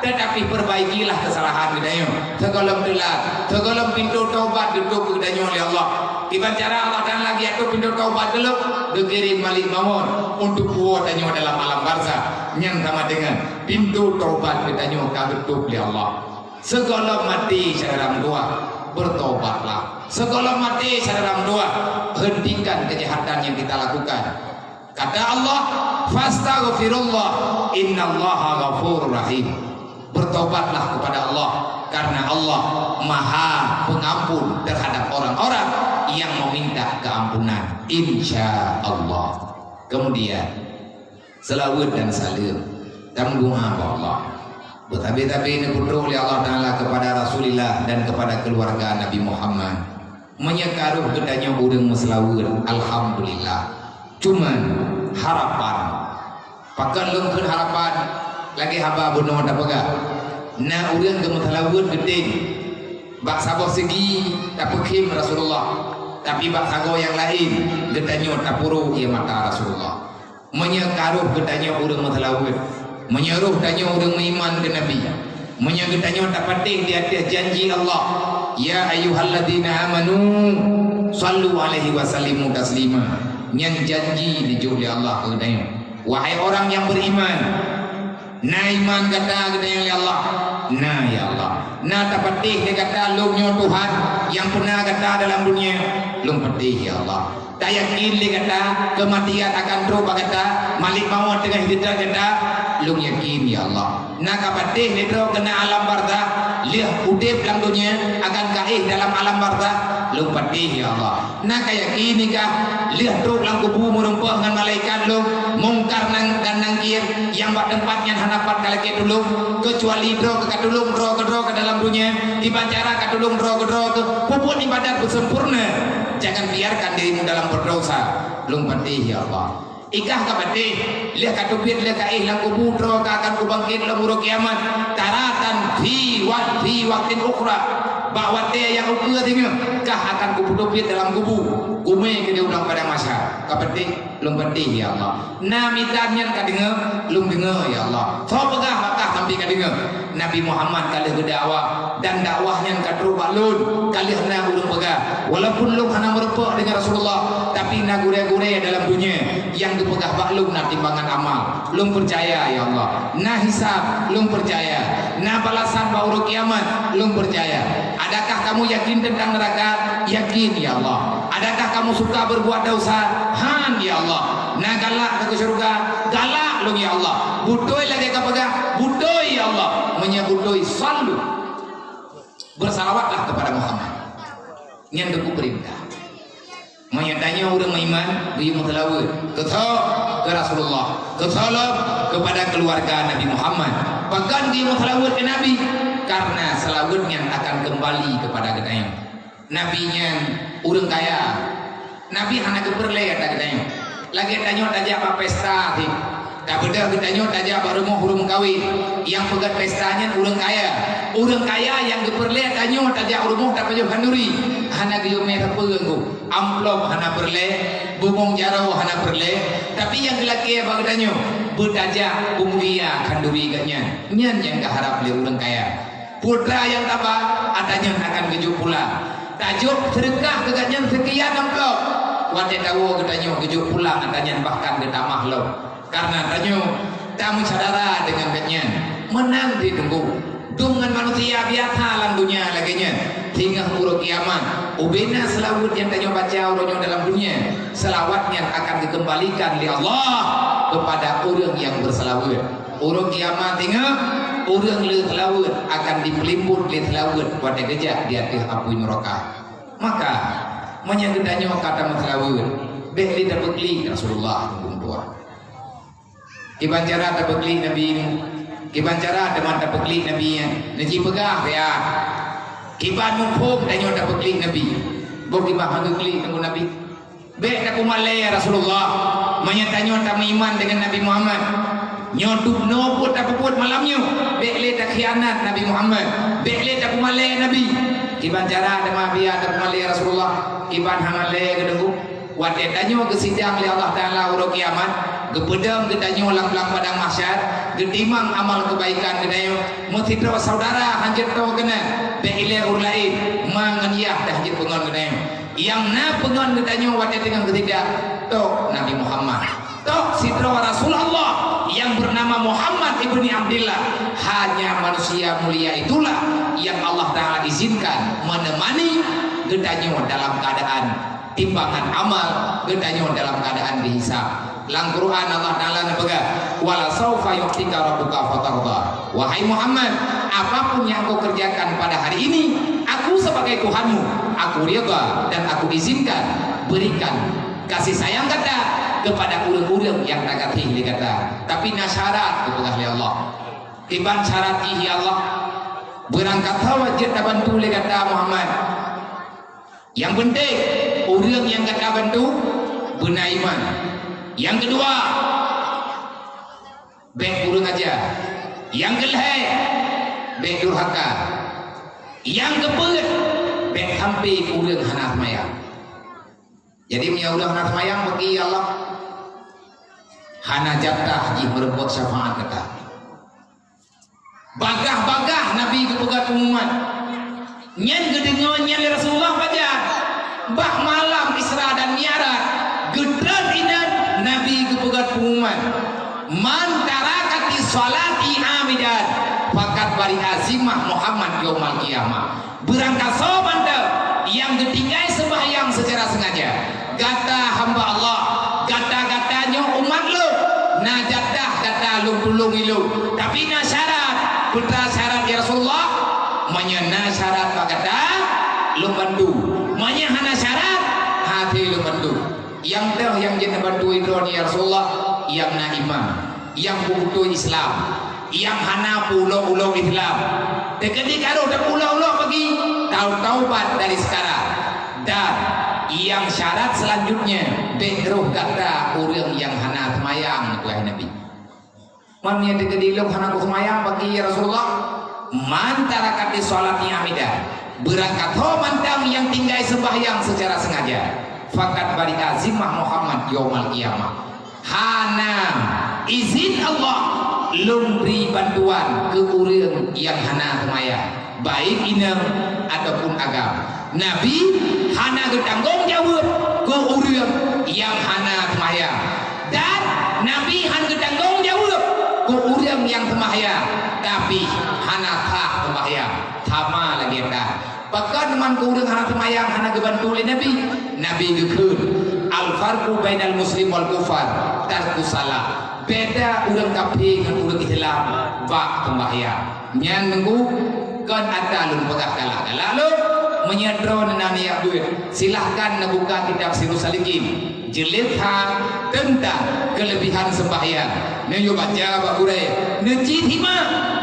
A: Tetapi perbaikilah kesalahan kita. Segala telat, segala pintu taubat duduk kita oleh Allah. Ibarat cara Allah dan lagi atau pintu taubat dulu dikirim malik mawon untuk buat tanyo dalam alam barzah yang sama dengan pintu taubat kita ditutup oleh Allah. Segala mati saudara dua bertobatlah. Segala mati saudara dua hentikan kejahatan yang kita lakukan. Kata Allah, fastaghfirullah innallaha ghafurur rahim. Bertobatlah kepada Allah karena Allah Maha Pengampun terhadap orang-orang yang meminta keampunan, insya Allah. Kemudian selawat dan salim dan doa Allah. Betabi-tabi ini berdoa oleh Allah Taala kepada Rasulullah dan kepada keluarga Nabi Muhammad. Menyekaruh gedanya urang meselawat, alhamdulillah. Cuman harapan, pakai lengkun harapan. Lagi haba bunuh tak pegang. Na urang ke mutalawud gedeng. Bak saboh segi tak pekim Rasulullah. Tapi bak sago yang lain gedanyo tak puru ia mata Rasulullah. Menyekaruh gedanyo urang mutalawud. Menyeruh danyo urang iman ke Nabi. Menyegedanyo tak patih di atas janji Allah. Ya ayyuhalladzina amanu sallu alaihi wasallimu taslima. Nyan janji dijuli Allah ke danyo. Wahai orang yang beriman, na iman kata kita yang Allah, na ya Allah, na tak patih dia kata lumnya Tuhan yang pernah kata dalam dunia, lum patih ya Allah. Tak yakin dia kata kematian akan terus kata malik maut dengan hidup kata, lum yakin ya Allah. Na kapatih dia terus kena alam barzah, lihat udip dalam dunia akan kaih dalam alam barzah, lum patih ya Allah. Na kayakin nikah lihat terus dalam kubur merumpah dengan malaikat lum mungkar dan nangkir yang buat tempatnya hanapan kalaki dulu kecuali bro ke dulu bro ke dalam dunia dibacara ke dulu bro ke puput ibadat bersempurna. Jangan biarkan dirimu dalam berdosa. Belum patih ya Allah. Ikah ka patih lihat ka tubit lihat ka ihlang kubur bro ka akan kubangkit lemuru kiamat taratan fi waktin ukhra bahwa dia yang ukur tinggal kah akan kubur dalam kubur gume ke dia ulang pada masa kapatih lum patih ya Allah. Na mitannya ka dengar lum dengar ya Allah. So pegah bakah sampai ka dengar Nabi Muhammad kali berdakwah dan dakwahnya ka terus balun kali hana ulun pegah walaupun lum hana merepek dengan Rasulullah tapi na gure-gure dalam dunia yang dipegah baklum na timbangan amal lum percaya ya Allah. Na hisab lum percaya, na balasan bauru kiamat lum percaya. Adakah kamu yakin tentang neraka? Yakin ya Allah. Adakah kamu suka berbuat dosa? Han ya Allah. Na galak ke surga? Galak lu ya Allah. Budoi lagi ke pegah? Budoi ya Allah. Menyebudoi sallu. Bersalawatlah kepada Muhammad. Yang aku perintah. Menyatanya orang iman dia mutlawud. Ketho ke Rasulullah. Kesalam kepada keluarga Nabi Muhammad. Bahkan dia mutlawud ke Nabi karena selawatnya akan kembali kepada kita. Nabinya orang kaya. Nabi hanya keperle kata kita. Lagi tanya tajak apa pesta ti. Tak beda kita tajak baru mau hurung kawin. Yang pegat pestanya orang kaya. Orang kaya yang keperle tanya tajak rumah tak pajak handuri. Hana gilume tapengku. Amplop hana perle, bumong jarau hana perle. Tapi yang lelaki apa katanya? Bertajak umulia kanduri katnya. Nyan yang keharap le orang kaya. Putra yang tabah adanya akan kejuk pulang. Tajuk sedekah kegatnya sekian amplop. Wate tahu katanya kejuk pulang adanya bahkan kita makhluk. Karena tanya tamu saudara dengan katnya menang ditunggu. dengan manusia biasa dalam dunia laginya hingga urut kiamat ubena selawat yang tanya baca urutnya dalam dunia selawatnya akan dikembalikan oleh Allah kepada orang yang berselawat urut kiamat hingga orang le selawat akan dipelimput le selawat pada gejak di atas api neraka maka menyangkutnya kata selawat beli dapat li Rasulullah tua kiban cara dapat li Nabi kiban cara teman dapat li Nabi naji pegah ya kiban mufhum tanya dapat li Nabi bok kibah hanggeuk li tanggu Nabi be tak kumale Rasulullah menyatanya tak iman dengan Nabi Muhammad nyodup noput tak puput malamnya be le tak khianat Nabi Muhammad be le tak kumale Nabi kiban cara tema biya tak kumale Rasulullah kiban hamale gedengku wate tanya ke sidang li Allah Taala uro kiamat gepedang gedanya ulang-ulang padang mahsyar getimang amal kebaikan gedanya mutidra saudara hanjat tau kena beile urlain manganiah dah hanjat pengon gedanya yang na pengon gedanya wate dengan ketiga tok Nabi Muhammad tok sidra Rasulullah yang bernama Muhammad ibni Abdillah hanya manusia mulia itulah yang Allah Taala izinkan menemani gedanya dalam keadaan timbangan amal gedanya dalam keadaan dihisab lang Quran Allah Ta'ala nampakkan wala saufa yu'tika rabbuka fatarda wahai Muhammad apapun yang kau kerjakan pada hari ini aku sebagai Tuhanmu aku ridha dan aku izinkan berikan kasih sayang kata kepada urang-urang yang tak katih kata tapi nasyarat kepada Allah tiban syarat ihi Allah berangkat wajib bantu kata Muhammad yang penting orang yang kata bantu benar iman yang kedua baik kurang aja yang kelihai baik durhaka yang kebelet baik hampir kurang hanat mayang jadi punya ulah hanat mayang bagi Allah hana jatah ji merebut syafaat kata bagah-bagah Nabi kepegat umuman nyan gedengan nyan Rasulullah baca bah malam Isra dan Mi'raj gedran inan Nabi kepegat pengumuman man tarakati salati amidan fakat bari azimah Muhammad yaumal qiyamah berangkat sobanda yang ketinggai sembahyang secara sengaja kata hamba Allah kata-katanya umat lu najatah kata lu tulung ilu tapi na syarat putra syarat ya Rasulullah menyana syarat kata lu bantu menyana syarat hati lu bantu yang dah yang jadi bantu itu ya Rasulullah yang na iman yang butuh Islam yang hana pulau-pulau Islam ketika ada pulau-pulau bagi taubat dari sekarang dan yang syarat selanjutnya bekroh kata orang yang hana semayang wahai Nabi man yang dikediluh hana semayang bagi ya Rasulullah man tarakati sholatnya amidah berangkat mantang yang tinggal sembahyang secara sengaja fakat bari azimah Muhammad yaumal qiyamah hana izin Allah lumbri bantuan ke urang yang hana semayang baik inang ataupun agam Nabi hana bertanggung jawab ke urang yang hana semayang dan Nabi hana bertanggung jawab ke urang yang semayang tapi hana hak semayang sama lagi dah bahkan teman kurang hana semayang hana kebantu oleh Nabi gekun al farqu bainal muslim wal kufar tarku salah beda urang kafir dengan urang Islam bak sembahyang nyan nunggu kan ada lun pegah kala lu menyedron nani duit silahkan buka kitab Sirus Salikin jilid tentang kelebihan sembahyang nyo baca bakurai neji hima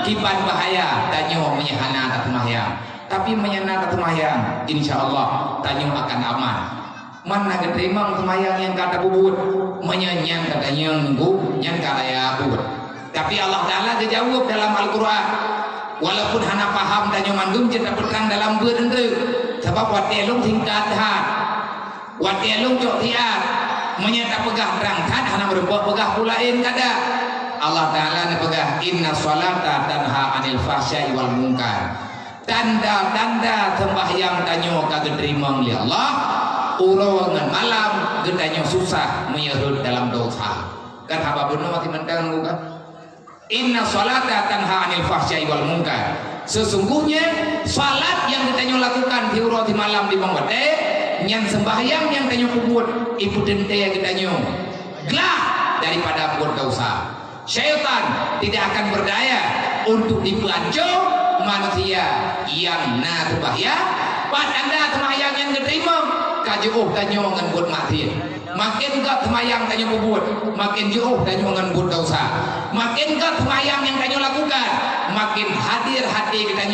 A: kiban bahaya tanyo menyahana tak sembahyang tapi menyana semayang insyaallah tanyo akan aman mana keterima semayang yang kata bubut menyanyang katanya nunggu yang karaya bubut tapi Allah Ta'ala dijawab dalam Al-Quran walaupun hana paham tanyo manggum jeta berang dalam berentu sebab watelung tingkat hat watelung jok tiat menyata pegah berangkat hana berbuat pegah pulain kada Allah Ta'ala nepegah inna sholata tanha anil fahsya'i wal munkar tanda-tanda sembahyang tanyo kagak terima oleh Allah urongan malam gedanya susah menyerut dalam dosa kan apa benar mati mentang bukan inna sholata tanha anil fahsya'i wal munkar Sesungguhnya salat yang kita lakukan di urut di malam di bangwate, yang sembahyang yang kita kubut ibu dente yang kita gelah daripada buat dosa. Syaitan tidak akan berdaya untuk dibancu manusia yang na terbahaya. Pat anda temayang yang diterima kajuh tanyo ngan buat mati. Makin ke temayang tanyo buat, makin jauh tanyo ngan buat dosa. Makin ke temayang yang tanyo lakukan, makin hadir hati kita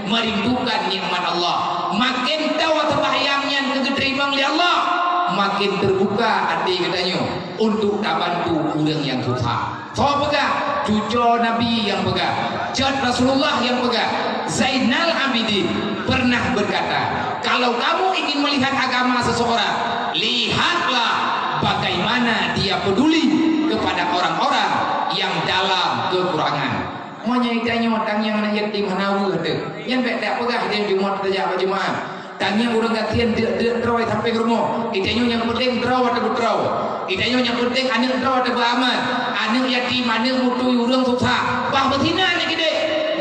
A: merindukan nikmat Allah. Makin tahu temayang yang diterima oleh Allah, makin terbuka hati kita untuk bantu orang yang susah. So pegang cucu Nabi yang pegang, Jad Rasulullah yang pegang, Zainal Abidin pernah berkata, kalau kamu ingin melihat agama seseorang, lihatlah bagaimana dia peduli kepada orang-orang yang dalam kekurangan. Monya itanya orang yang nak yatim hanawu tu, yang tak pegang dia Jumat saja berjemaah. Tanya orang katian dia terawih sampai ke rumah. Itanya yang penting terawih atau terawih. Itanya yang penting anak terawih atau beramal. Anak yatim, anak mutu orang susah. Bah betina ni kita.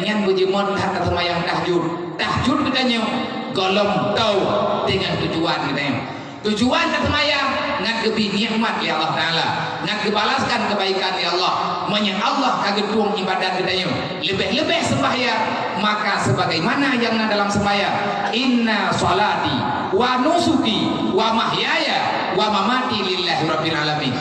A: Yang berjemaah tak semayang tahajud. Tahajud katanya golong tahu dengan tujuan kita. Tujuan tak semayang nak lebih nikmat ya Allah Taala, nak kebalaskan kebaikan ya Allah. Menya Allah kagetung ibadat kita lebih-lebih sembahyang, maka sebagaimana yang dalam sembahyang, inna salati wa nusuki wa mahyaya wa mamati lillahi rabbil alamin.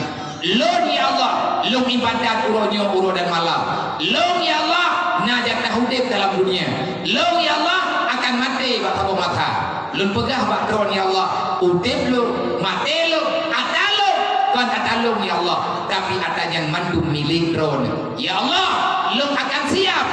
A: Lon ya Allah, lon ibadat uronyo uro dan malam. Lon ya Allah najat hudib dalam dunia. Lon ya Allah akan mati bakal mata. Lun pegah bakron ya Allah, udip lu, mati lu, atalu, kan atalung ya Allah. Tapi ada yang mandum milik drone. Ya Allah, lu akan siap,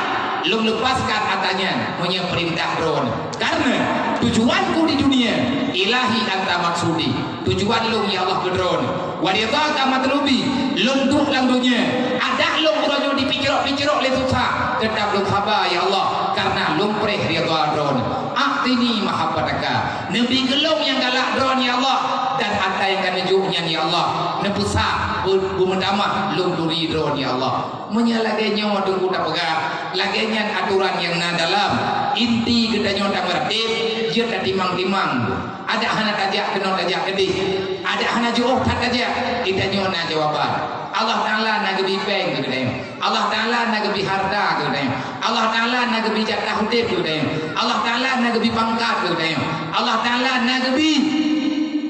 A: lu lepaskan atanya, punya perintah drone. Karena tujuanku di dunia, ilahi anta maksudi. Tujuan lu ya Allah ke drone. Wadiyata matlubi, lu duk dalam dunia. Ada lu uranyo dipicirok-picirok le susah, tetap lu sabar ya Allah. Karena lu preh ridha drone. Aktini mahabbataka. Nabi gelong yang galak drone ya Allah, dan ada yang kan nunjuknya ya Allah. Nepusa bumendamah lung duri drone ya Allah. Menyalaganya wadung kuda pegang. Laganya aturan yang na dalam inti kita nyota mertib, dia tak timang-timang. Ada hana tajak kena tajak gede. Ada hana jauh tak tajak. Kita nyona jawaban. Allah Ta'ala nak gebi peng ke kita. Allah Ta'ala nak gebi harta ke kita. Allah Ta'ala nak gebi jatah hudib ke kita. Allah Ta'ala nak gebi pangkat ke kita. Allah Ta'ala nak gebi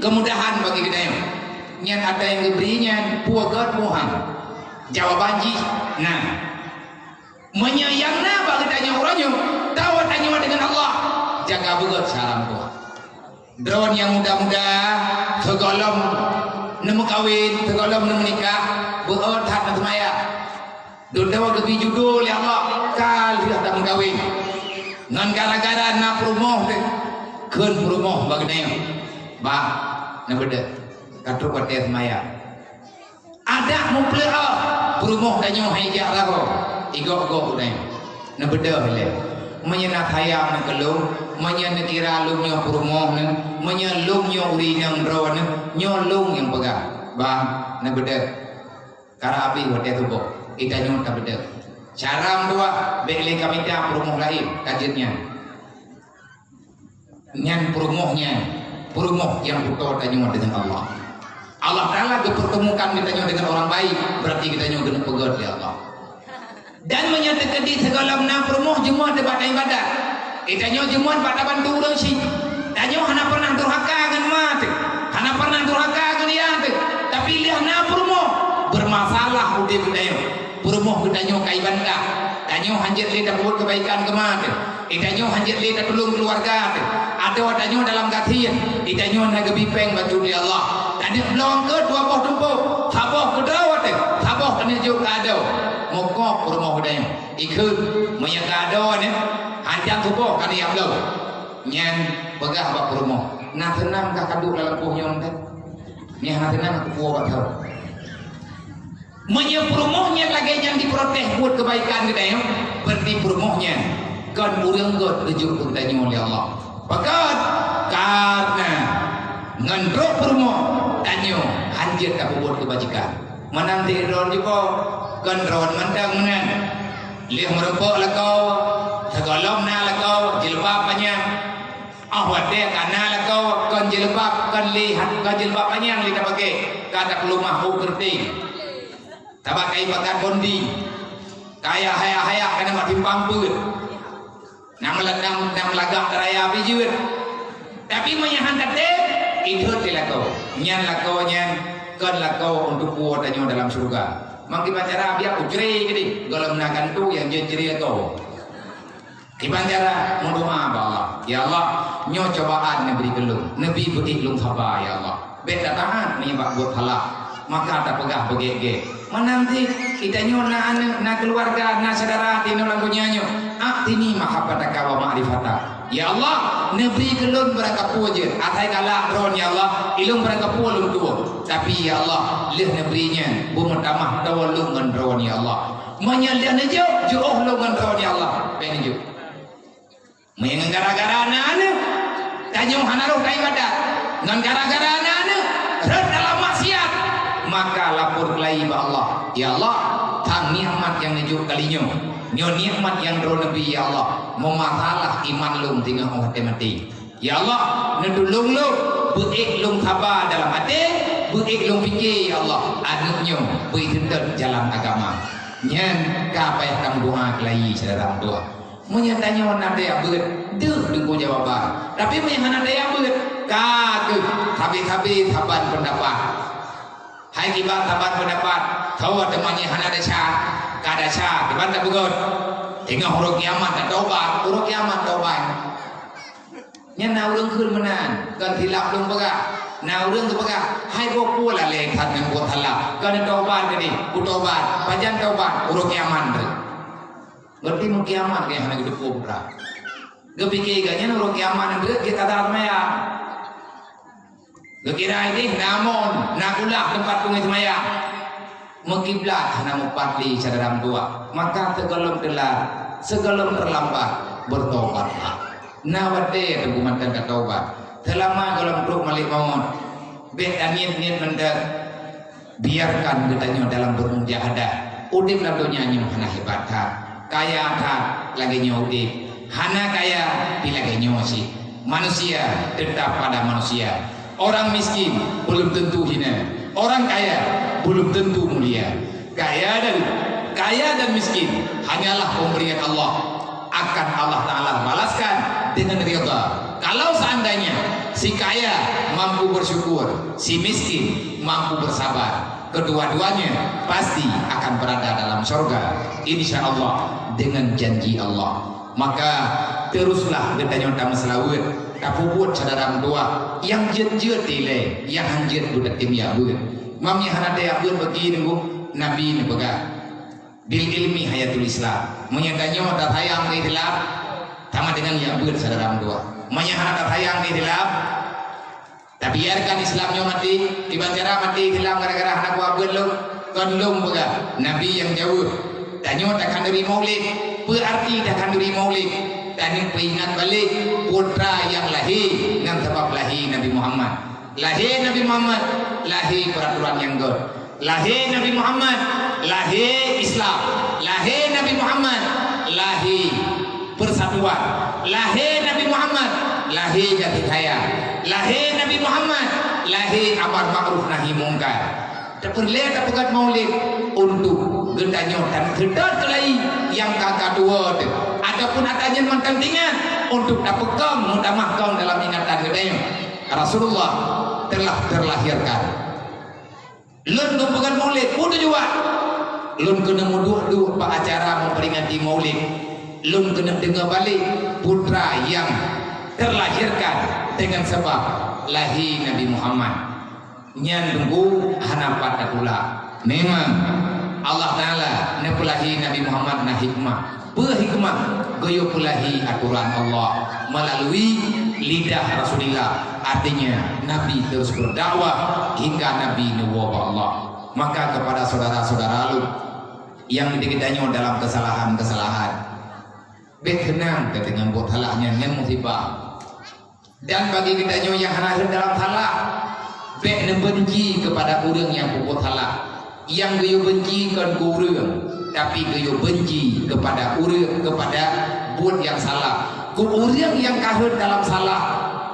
A: kemudahan bagi kita. Yang ada yang geberinya puagat muhang. Jawaban ji. Nah, menyayangna bagi tanya orangnya. Tahu tanya dengan Allah. Jaga begat salam tu. Drone yang muda-muda, segolong nemu kawin, segolong nemu nikah, berat hat nak maya. Dodawa gebi judul ya Allah, kal dia tak mengkawin. Ngan gara-gara nak rumah deh, keun rumah baginanya. Bah, nak beda, katruk kates maya. Ada mempelai rumah kanyo hijak lah, igok-igok deh. Nak beda boleh. Menyenat hayam nak kelung, menyenat kira lung nyo rumah ni, menyenat lung nyo uri yang drone ni, nyo lung yang pegang. Bang, nak beda. Kara api wadah tubuh, kita nyo tak beda. Cara dua, beli kami dah rumah lain kajiannya. Nyan rumah yang betul kita nyo dengan Allah. Allah Ta'ala dipertemukan kita nyo dengan orang baik, berarti kita nyo kena pegat ya Allah. Dan menyatakan di segala menang rumah jemaah debat ibadat. Itanya jemaah pada bantu orang sih. Tanya hana pernah durhaka dengan mati, hana pernah durhaka dengan dia. Tapi lihat na rumah bermasalah udah budaya. Rumah budaya kaibandah. Tanya hanjir lihat buat kebaikan kemana. Itanya hanjir lihat tolong keluarga. Ada dalam katian. Itanya nak bipeng baju dia Allah. Tadi belum ke dua boh tumpuk. Sabah kedawat. Sabah kena juga ada. Mokok rumah budaya ikut menyakado ni hanjang tubuh kan yang belum nyan begah bak rumah nak tenang kah kaduk dalam punya orang ni nak tenang aku buat tahu menyep rumahnya lagi yang diprotes buat kebaikan kita ya berarti rumahnya kan urang god tujuh kita oleh Allah pakat karena ngendrok rumah tanya hanjir tak buat kebajikan menanti ron juga kan rawan mandang menan lihat merempok lah kau segolong na lako jilbab panjang awat dia kana lako kon jilbab kon lihat kon jilbab panjang li pakai kada kelumah ukerti tabakai pakai bondi kaya haya kana mak timpang put nam lagak raya bijut tapi menyahan kate itu tilako nyan kon lako untuk kuat dalam surga mangki pacara biar ujri gini golong nakan tu yang jeri lako gimana cara mendoa Allah ya Allah nyo cobaan negeri gelung nabi begitu sabar ya Allah beta tahan menyebab buat halak maka tak pegah begege menanti kita nyo na keluarga na saudara tino lagunya nyo tini mahabbataka wa ma'rifata ya Allah nabi gelung berakapu je atai galak ron ya Allah ilung berakapu lung tu tapi ya Allah leh nabrinya bumetamah tawallung ngan ron ya Allah menyalih nejo juoh lung ngan ron ya Allah benejo mengen gara-gara anak tanyong hanaruh kai badat ngan gara-gara anak red dalam maksiat maka lapor kelai ba Allah ya Allah tang nikmat yang nejuk kalinya nyo nikmat yang ro nabi ya Allah memasalah iman lum tinggal hati mati ya Allah nedulung lu beik lum sabar dalam hati beik lum fikir ya Allah anaknya beri hendak jalan agama nyen ka payah kamu doa kelai saudara tua menyatanya warna daya beut deuh dengku jawaban tapi menyahana daya beut kageuh habis-habis saban pendapat hai kibat saban pendapat tahu temannya hana desa kada sa dibanda begot tengah huruf kiamat dan taubat huruf kiamat taubat nya na urang keun menan kan hilap lung pegah na urang tu pegah hai bo pula le khat ngan bo thalap kan taubat tadi ku taubat pajan taubat huruf kiamat berarti mau kiamat kayak hana gitu kubra gepikir ganya nurut kiamat nanti kita dalam maya gekira ini namun nakulah tempat pungi maya mengkiblat hana mupatli sadaram dua maka segelum terlambat bertobatlah nawade tegumantan katobat selama golong truk malik maut beda niat mendak biarkan getanya dalam bermujahadah udip ladunya nyim hana hebatah kaya tak lagi nyodip hana kaya lagi nyosi manusia tetap pada manusia orang miskin belum tentu hina orang kaya belum tentu mulia kaya dan miskin hanyalah pemberian Allah akan Allah Ta'ala balaskan dengan ridha kalau seandainya si kaya mampu bersyukur si miskin mampu bersabar kedua-duanya pasti akan berada dalam surga insyaallah dengan janji Allah maka teruslah getanya utama selawat kapubut sadaram dua yang jet-jet ile yang hanjet budak timya buat mamnya hana daya buat bagi nunggu nabi nebega bil ilmi hayatul Islam menyangkanya ada hayang ke hilap sama dengan yang buat sadaram dua mamnya hana ada hayang ke hilap tapi biarkan Islamnya mati dibacara mati hilang gara-gara anak buah belum konlum bega nabi yang jauh tanya takkan dari maulid berarti takkan dari maulid dan ingat balik putra yang lahir dengan sebab lahir Nabi Muhammad lahir peraturan yang god lahir Nabi Muhammad lahir Islam lahir Nabi Muhammad lahir persatuan lahir Nabi Muhammad lahir kasih sayang lahir Nabi Muhammad lahir amar ma'ruf nahi mungkar terperlihat pegat maulid untuk gendanya dan gedar kelai yang kakak dua adapun adanya mantantingan untuk dapetkan mudamahkan dalam ingatan gedanya Rasulullah telah terlahirkan lun pegat maulid udah juga lun kena muduh pak acara memperingati maulid lun kena dengar balik putra yang terlahirkan dengan sebab lahir Nabi Muhammad nyandunggu hanapat pula memang Allah Ta'ala nepulahi Nabi Muhammad na hikmah berhikmah goyo pulahi aturan Allah melalui lidah Rasulullah artinya Nabi terus berdakwah hingga Nabi nubuah Allah maka kepada saudara-saudara lu yang dikitanya dalam kesalahan-kesalahan berkenang dengan buat halahnya yang musibah dan bagi kitanya yang hadir dalam salah bek benci kepada orang yang puput salah yang geyo benci kan kurang tapi geyo benci kepada orang kepada buat yang salah. Ku urang yang kahut dalam salah,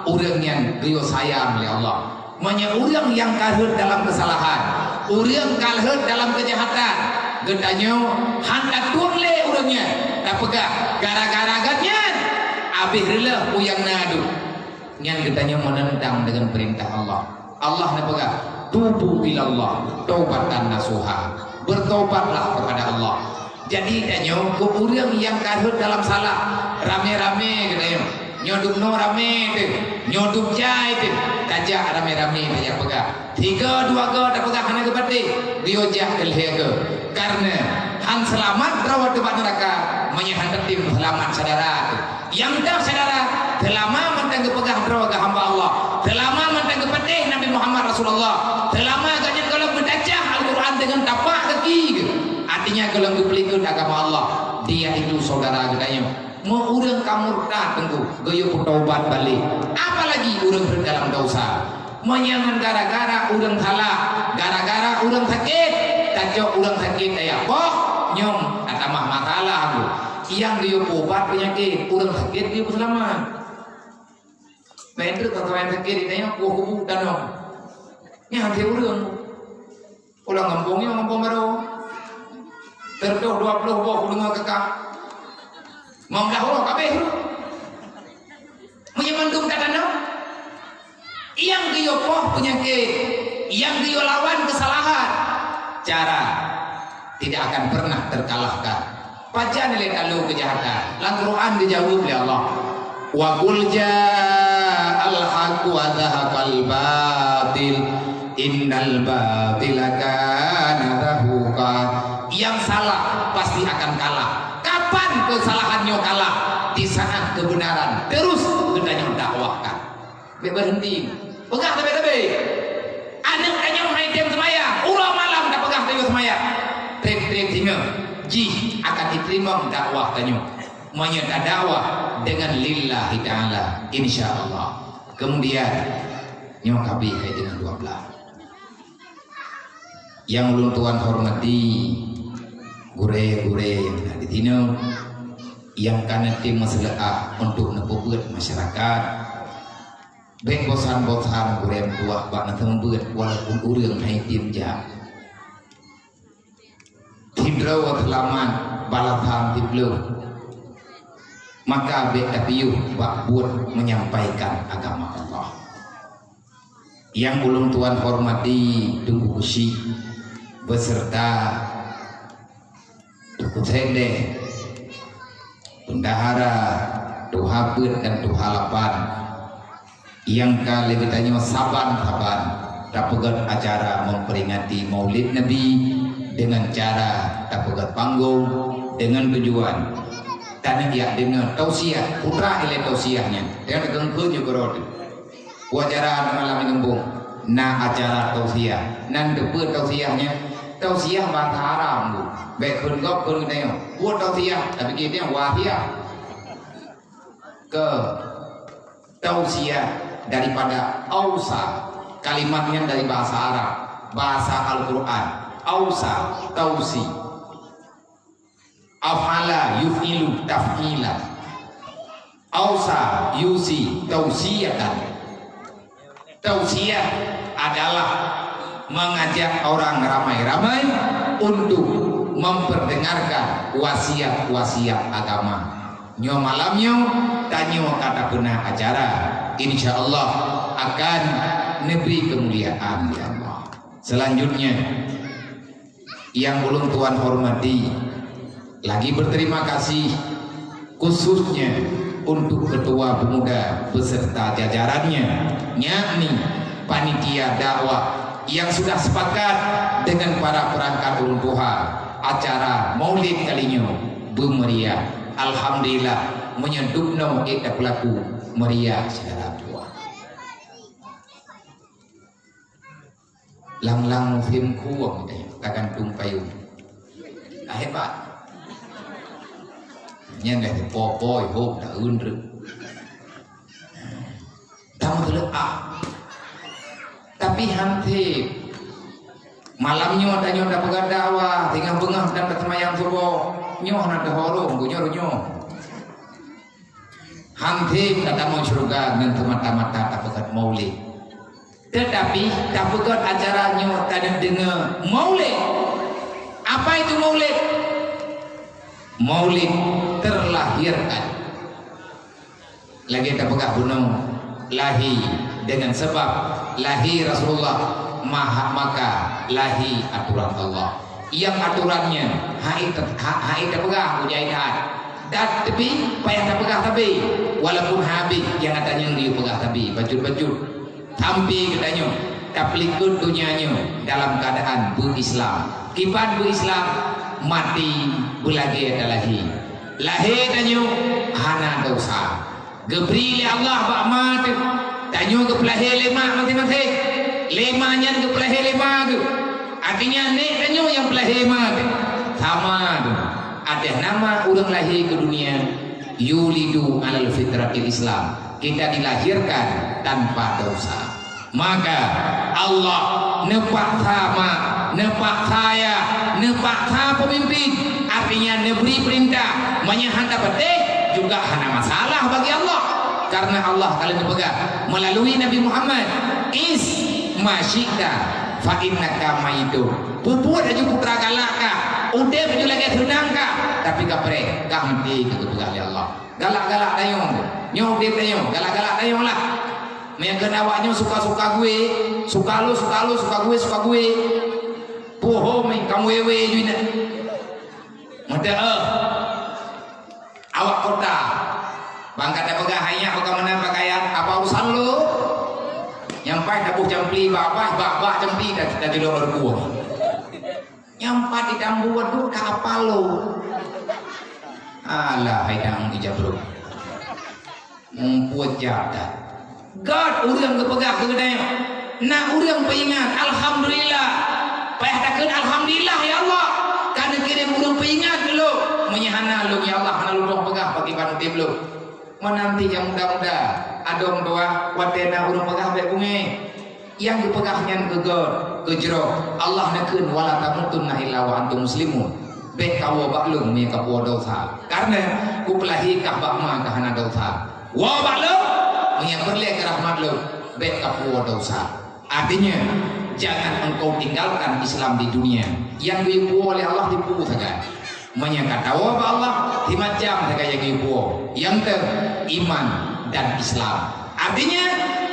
A: urang yang geus sayang oleh Allah. Manya urang yang kahut dalam kesalahan, urang kahut dalam kejahatan. Gedanyo hendak turle urangnya, tak pegah gara-gara gatnya. Abih rela uyang nadu. Nyan gedanyo menentang dengan perintah Allah. Allah nak pegah tubu ilallah, taubatan nasuha. Bertobatlah kepada Allah. Jadi danyo ku urang yang kahut dalam salah, rame-rame gedanyo. Nyoduk no rame tu, nyoduk jai tu, kajak rame-rame dia pegah. 3 2 ke tak pegah hana kepati, diojah kelhega. Karena han selamat rawat depan neraka, menyahan tertim selamat saudara tu. Yang dah saudara, selama mentang kepegah rawat ke hamba Allah, selama mentang kepati Nabi Muhammad Rasulullah, selama ganyan kalau berdacah Al-Quran dengan tapak kaki, artinya kalau berpelikut agama Allah, dia itu saudara katanya. Mau urang kamu tak tunggu goyo bertobat balik, apalagi urang dalam dosa menyangan gara-gara urang salah, gara-gara urang sakit, tajok urang sakit aya boh nyom atamah masalah aku yang dia obat penyakit urang sakit dia selamat. Betul kalau yang sakit ditanya gua kubu danong ni hati urang ulang ngambongnya ngambong baru terdoh 20 boh dengar kakak mau dahulu kabeh menyemandung katana yang dia poh penyakit, yang dia lawan kesalahan, cara tidak akan pernah terkalahkan. Pajan nilai kalau kejahatan Al-Quran dijawab oleh Allah, wa qul ja'al haqqu wa dhahaqal batil innal batila kana zahuqa. Yang salah pasti akan kalah. Kapan kesalahannya kalah? Di saat kebenaran terus gendanya dakwahkan. Berhenti pegah tapi anak tanya hai tem semaya ulah malam tak pegah tanya semaya trip singa ji akan diterima dakwah tanya menyata dakwah dengan lillahi ta'ala insyaallah. Kemudian nyokabi hai dengan 12 yang ulun tuan hormati gure-gure yang ada di sini yang karena tim masalah untuk nepuput masyarakat baik bosan-bosan gure tua bak nanti membuat walaupun urang hai tim ja tim rawat laman balatan tim belum maka baik tapiu bak buat menyampaikan agama Allah yang ulun tuan hormati tunggu kusi beserta Tukut Sende, Bendahara, Tuhapun dan Tuhalapan yang kali ditanya saban-saban dapegat acara memperingati Maulid Nabi dengan cara dapegat panggung dengan tujuan dan dia dengan tausiah putra ile tausiahnya dengan gengkeun juga wajaran malam ngembung nah acara tausiah nan depe tausiahnya tausiah bahasa Arab bu baik kun gop kun kita buat tausiah tapi kita wasiah ke tausiah daripada ausa kalimatnya dari bahasa Arab bahasa Al-Quran ausa tausi afala yufilu tafila ausa yusi tausiyatan. Tausiah adalah mengajak orang ramai-ramai untuk memperdengarkan wasiat-wasiat agama. Nyo malamnya tanyo kata benar acara, insya Allah akan negeri kemuliaan ya Allah. Selanjutnya yang ulun tuan hormati lagi berterima kasih khususnya untuk ketua pemuda beserta jajarannya, yakni panitia dakwah yang sudah sepakat dengan para perangkat ulun Tuhan acara Maulid kalinya bermeriah. Alhamdulillah menyedupna kita pelaku meriah secara tua. Lang-lang film kuang takkan tumpayun. Hebat. Nhân này thì po hôm đã ươn rực tamu tu tapi hanti malamnya ada nyoda pegadawa tinggal bengah dan bersemayam subuh nyoh nak dahulu nyoh Hantim kata mau surga dengan semata-mata tak pegat maulid. Tetapi tak pegat acaranya kadang dengar maulid. Apa itu maulid? Maulid terlahirkan. Lagi tak pegat gunung lahir dengan sebab lahir Rasulullah, maka lahir aturan Allah. Yang aturannya hai tak pegang mujahidat. Dan tapi payah tak pegang tapi walaupun habis yang katanya dia pegang tapi baju tampi katanya tapi ikut dunianya dalam keadaan berislam. Kipan berislam mati belagi ada lahir tanya hana dosa. Gebri li Allah bak mati tanya ke pelahir lima mati lemanya ke pelahir lima tu. Artinya nek tanya yang pelahir mati sama tu. Ada nama orang lahir ke dunia yulidu alal fitratil Islam. Kita dilahirkan tanpa dosa. Maka Allah nepak sama, nepak saya, nepak sa pemimpin. Artinya neberi perintah menyahanta betik juga hana masalah bagi Allah. Karena Allah kalau dipegang melalui Nabi Muhammad is masyikta fa innaka maitu. Bubuat aja putra galaka. Udah baju lagi senang kah? Tapi kapre, kah mati ke pegang Allah. Galak-galak tayong, nyok dia tayong, galak-galak tayong lah. Yang kenawaknya suka-suka gue, suka lu, suka gue. Bohong, kamu wewe juga. Mudah awak kota, bangkat ada pegahanya, bagaimana pakaian, apa urusan lu? Nyampai dapuh campli, babah campli, dah di luar buah. Nyampai di dambuan dulu ke apa lo? Alah, haidang ijabro. Membuat jatah. God, urang kepegah ke kedai. Nak urang peingat, alhamdulillah. Payah takkan alhamdulillah ya Allah. Karena kirim urang peingat dulu. Menyahana lu ya Allah, hana lu dong pegah bagi panuti belum. Menanti yang muda-muda. Adong doa, watena urang pegah baik bunga. Yang dipegahnya ke God, ke jero. Allah nakun wala tamutunna illa wa antum muslimun. Bek kawo baklum ni kapo dosa. Karena ku pelahi kah bakma kahana dosa. Wa baklum yang berlihat ke rahmat lu. Bek kapo dosa. Artinya jangan engkau tinggalkan Islam di dunia. Yang diipu oleh Allah dipu saja. Menyangka tawa Allah di macam saja yang diipu. Yang iman dan Islam. Artinya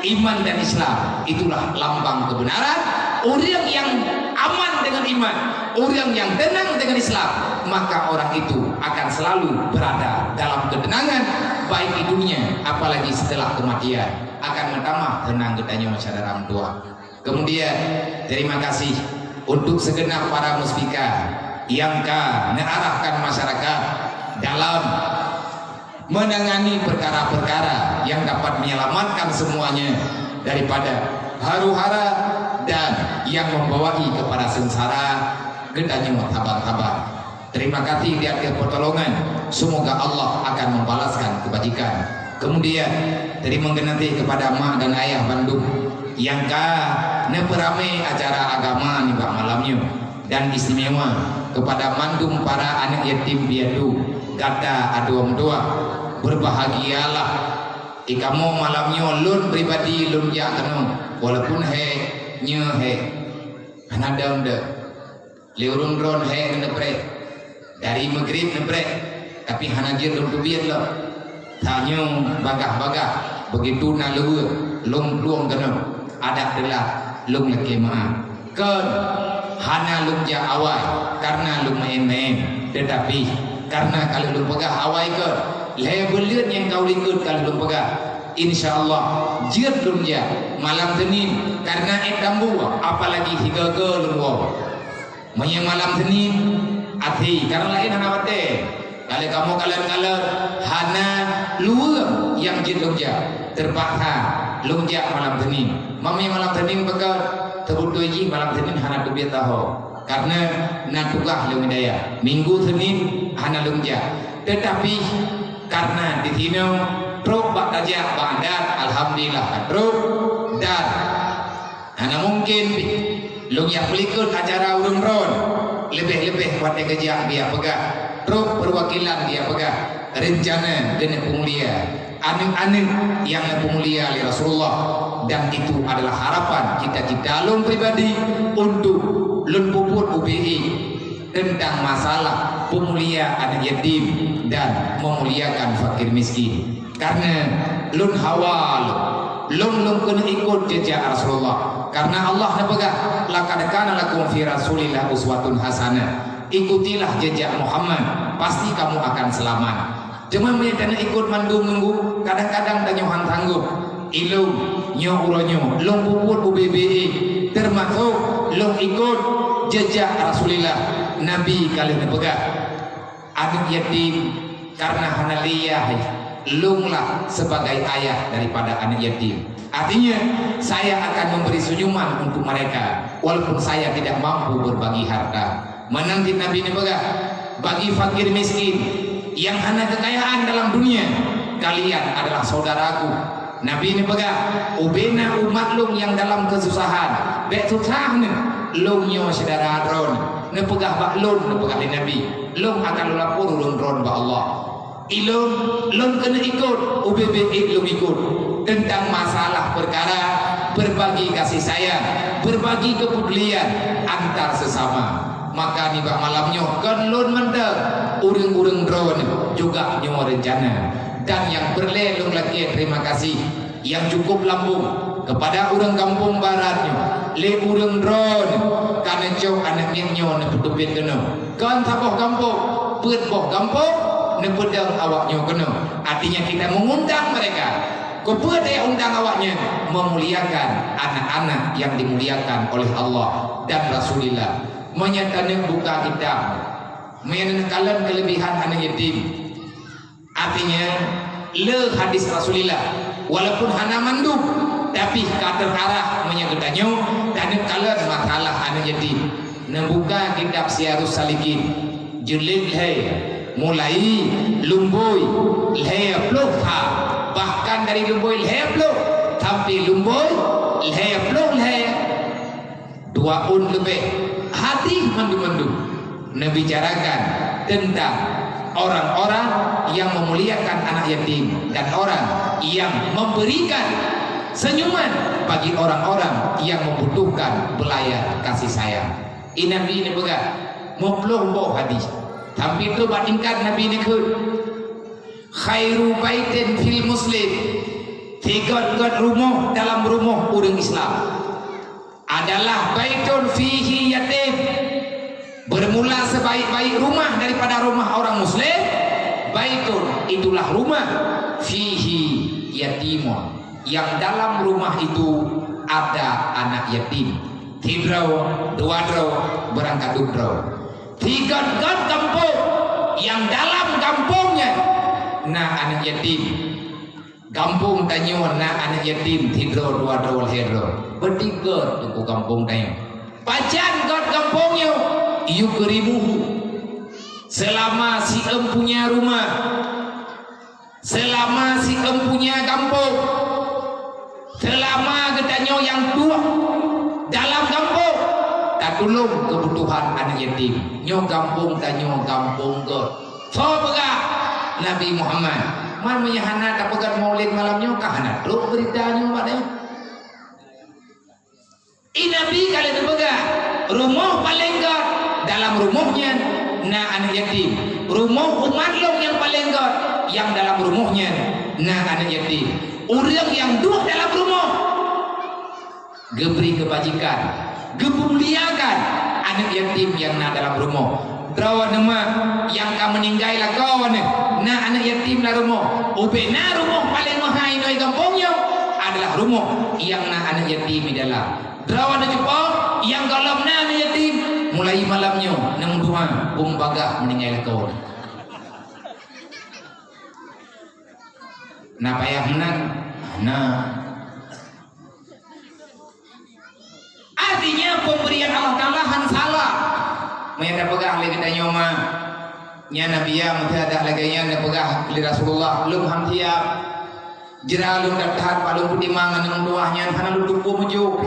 A: iman dan Islam itulah lambang kebenaran. Orang yang aman dengan iman, orang yang tenang dengan Islam, maka orang itu akan selalu berada dalam ketenangan baik di dunia apalagi setelah kematian. Akan pertama tenang gedanya masyarakat tua. Kemudian terima kasih untuk segenap para muspika yang mengarahkan masyarakat dalam menangani perkara-perkara yang dapat menyelamatkan semuanya daripada haru-hara dan yang membawai kepada sengsara. Gedanya sabar-sabar. Terima kasih di akhir pertolongan. Semoga Allah akan membalaskan kebajikan. Kemudian terima kasih kepada mak dan ayah Bandung yang neperame acara agama nih bang malamnya, dan istimewa kepada mandum para anak yatim piatu kata aduam doa. Berbahagialah ikamu malamnya lun pribadi lun ya kanu walaupun nye anadam de liurun ron nepre dari maghrib nepre tapi hanajir lun tubiat lo tanya bagah-bagah begitu na lung kanu ada adalah lung laki maaf kan hana lung ja awal karena lung main-main, tetapi karena kalau lung pegah awal kan lebelit yang kau lingkut kalau belum pegang, insyaallah jiat dunia malam Senin karena etambu apalagi hingga ke luar malam Senin hati karena lain hana wate kalau kamu kalian hana luar yang jiat dunia terpaksa lunjak malam Senin malam Senin pegang terbutuh malam Senin hana tubiat tahu karena natugah lumidaya minggu Senin hana lunjak, tetapi karena di sini truk bak tajak bandar alhamdulillah truk dan hanya mungkin lu yang pelikut acara urun ron lebih buat kerja dia pegang truk perwakilan dia pegang rencana dengan pemulia anak-anak yang pemulia oleh Rasulullah, dan itu adalah harapan kita lum pribadi untuk lun puput UBI tentang masalah pemulia anak yatim dan memuliakan fakir miskin. Karena lun hawal lun kena ikut jejak Rasulullah, karena Allah nabaga laqad kana lakum fi Rasulillah uswatun hasanah. Ikutilah jejak Muhammad, pasti kamu akan selamat. Cuma menyatakan ikut mandung nunggu, kadang-kadang dan nyohan tangguh ilung nyo uronyo long puput UBBI, termasuk long ikut jejak Rasulillah Nabi kalian nabaga anak yatim, karena hanaliyah lunglah sebagai ayah daripada anak yatim. Artinya saya akan memberi senyuman untuk mereka walaupun saya tidak mampu berbagi harta. Menanti Nabi ini bagi fakir miskin yang hanya kekayaan dalam dunia, kalian adalah saudaraku. Nabi ini ubena umat lung yang dalam kesusahan, betusah lung nyo saudara ron, nepegah bak lun nepegah Nabi, lung akan lapor lun ron ba Allah. Ilung kena ikut UBBI, lung ikut tentang masalah perkara berbagi kasih sayang, berbagi kepedulian antar sesama. Maka nih malamnya kan lun mendek urung-urung drone juga nyawa rencana, dan yang berlelung lagi terima kasih yang cukup lambung kepada orang kampung baratnya le urung drone karena jauh anak nyo neputupin kena kan tapoh kampung pet boh kampung nepedang awaknya kena. Artinya kita mengundang mereka kepada yang undang awaknya memuliakan anak-anak yang dimuliakan oleh Allah dan Rasulullah. Menyatakan buka kitab menyatakan kelebihan anak yatim. Artinya le hadis Rasulullah walaupun hana manduk tapi kader arah menyatakannya dan kalian masalah anak yatim. Membuka kitab Syiarus Salikin jilid mulai lumboy plukha, bahkan dari lumboy pluk sampai lumboy pluk dua lebih hati mandu-mandu membicarakan tentang orang-orang yang memuliakan anak yatim dan orang yang memberikan senyuman bagi orang-orang yang membutuhkan belayar kasih sayang. Ini Nabi ini mau hadis tapi itu bandingkan Nabi ini ke khairu baitin fil muslim, tiga rumah dalam rumah orang Islam adalah baitun fihi yatim, bermula sebaik-baik rumah daripada rumah orang muslim. Baitun itulah rumah fihi yatimun, yang dalam rumah itu ada anak yatim. Tidraw dua draw berangkat dudraw, tiga kampung yang dalam kampungnya nah anak yatim, kampung tanyo nah anak yatim tidraw dua draw hedro bertiga tuku kampung tanyo pacan god kampungnya yukrimuhu, selama si empunya rumah, selama si empunya kampung, selama gedanyo yang tua dalam kampung tak tolong kebutuhan anak yatim nyo kampung tanyo kampung god. So pegah Nabi Muhammad man menyahana tak pegat maulid malamnya kahana terus beritanya padanya Nabi kali terpegang rumah paling god dalam rumahnya nah anak yatim, rumah umat long yang paling god yang dalam rumahnya nah anak yatim, orang yang duduk dalam rumah geberi kebajikan, gemuliakan anak yatim yang nah dalam rumah. Drawa nama yang kamu meninggal lah kawan nah anak yatim lah rumah ubena rumah paling mahal noi kampungnya adalah rumah yang nah anak yatim di dalam. Drawa na Jepang yang galam na anak yatim mulai malamnya nang dua bumbaga meninggal lah kawan. Nah payah menang nah artinya pemberian Allah Ta'ala han salah mereka pegang lagi tanya ma nya Nabi ya mesti ada lagi nya pegang li Rasulullah belum hamtiap jera lu daftar palung putih mangan nang duahnya kana lu tumpu mujuk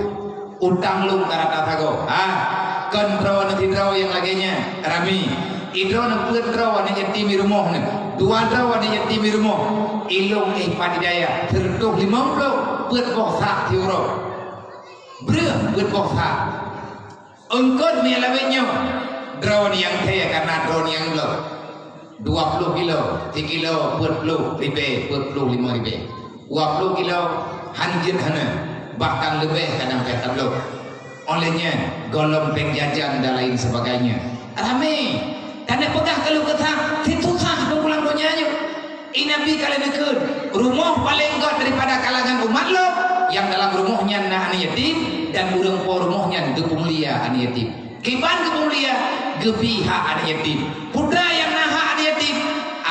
A: utang lu karata tago kan draw nanti draw yang laginya rami idro na put draw na yatim di rumah dua draw ada yatim rumah ilung padidaya tertuh 50 buat bohsa tiuro ber buat bohsa engkau ni lawenya drone yang kaya karena drone yang lo 20 kilo 3 kilo buat lu ribe buat lu 5 ribe 20 kilo hanjir hana bahkan lebih kadang kata lo olehnya golong pengjajan dan lain sebagainya rame tanda pegah kalau kata susah pulang dunyanya ini Nabi kalian ikut rumah paling god daripada kalangan umat lo yang dalam rumahnya anak yatim dan urang po rumahnya mulia anak yatim kiban mulia gebiha anak yatim putra yang naha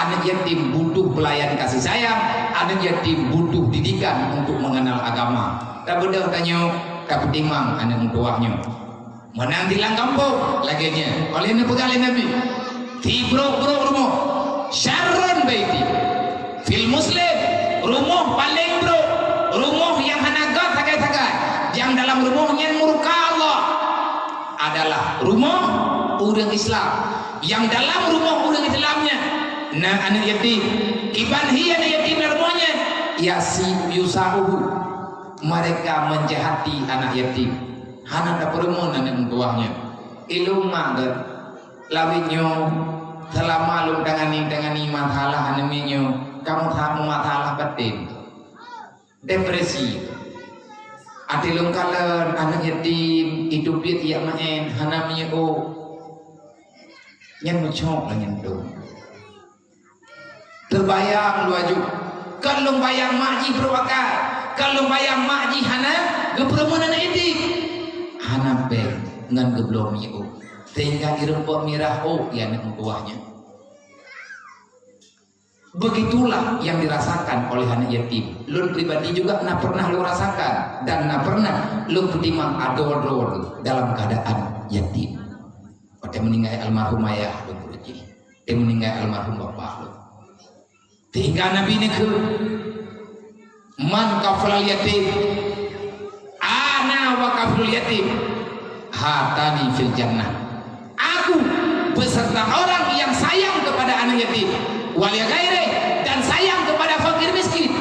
A: anak yatim butuh pelayan kasih sayang anak yatim butuh didikan untuk mengenal agama tak bedah tanya tak timang anak tuahnya menang tilang kampung laginya oleh ini pegalin Nabi tibro rumah syarrun baiti fil muslim rumah paling bro rumah yang hanagat sagai-sagai yang dalam rumahnya murka Allah adalah rumah orang Islam yang dalam rumah orang Islamnya nah anak yatim kiban hiya anak yatim dalam rumahnya yusahuhu mereka menjahati anak yatim hana da perempuan anak tuahnya ilmu mager lawinyo selama lu dangani masalah anemnya kamu tahu masalah batin depresi atilung kalen anak yatim hidup dia main hanamnya nyen mencok lah nyen tu terbayang lu aju kalau bayang makji berwakar kalau bayang makji hana geperempuan anak yatim hana beng ngan geblom itu sehingga dirempok mirah ya anak tuahnya begitulah yang dirasakan oleh anak yatim lu pribadi juga pernah lu rasakan dan pernah lu ketimang ador dalam keadaan yatim pada meninggal almarhum ayah lu pergi dia meninggal almarhum bapak lu sehingga Nabi ini ke man kafal yatim ana wa kaful yatim hatani fil jannah aku beserta orang yang sayang kepada anak yatim waliya gaire dan sayang kepada fakir miskin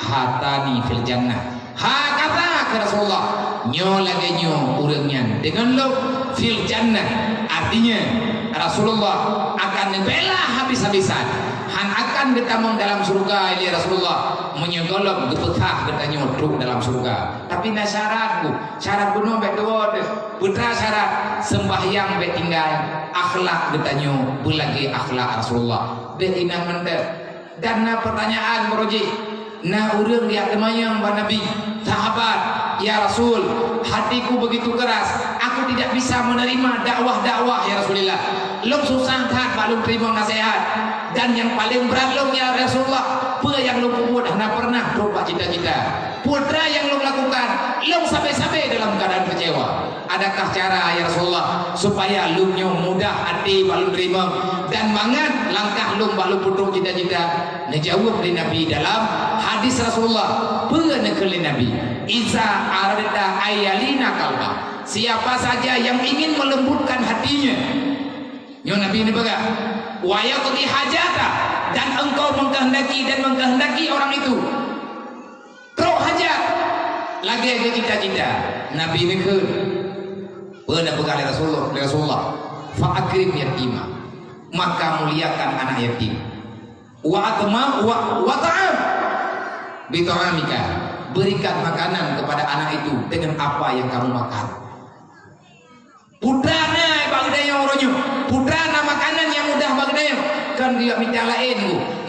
A: hatani fil jannah hakata ke Rasulullah nyo lagi nyo urangnya dengan lo fil jannah artinya Rasulullah akan membela habis-habisan han akan ditamong dalam surga ini Rasulullah menyegolong gepekah katanya truk dalam surga tapi syarat kuno bedua putra syarat sembahyang be tinggal akhlak katanya bulagi akhlak Rasulullah be inang mende dan pertanyaan meroji urang dia temayang Nabi sahabat ya Rasul hatiku begitu keras aku tidak bisa menerima dakwah ya Rasulullah lu susah kan belum terima nasihat dan yang paling berat lu ya Rasulullah apa yang lu buat pernah berubah cita-cita putra yang lu lakukan lu sampai-sampai dalam keadaan kecewa adakah cara ya Rasulullah supaya lu mudah hati belum terima dan mangat langkah lu balu putung cita-cita dijawab oleh Nabi dalam hadis Rasulullah pernah ke Nabi iza aradta ayalina kalba siapa saja yang ingin melembutkan hatinya Nabi ini baga wa yaqdi hajata dan engkau mengkehendaki orang itu terus hajat lagi cita-cita Nabi ini ke pernah bekali Rasulullah fa akrim yatima maka muliakan anak yatim wa ta'am bi ta'amika berikan makanan kepada anak itu dengan apa yang kamu makan putrana bagdaya orangnya putrana makanan yang mudah bagdaya kan dia minta lain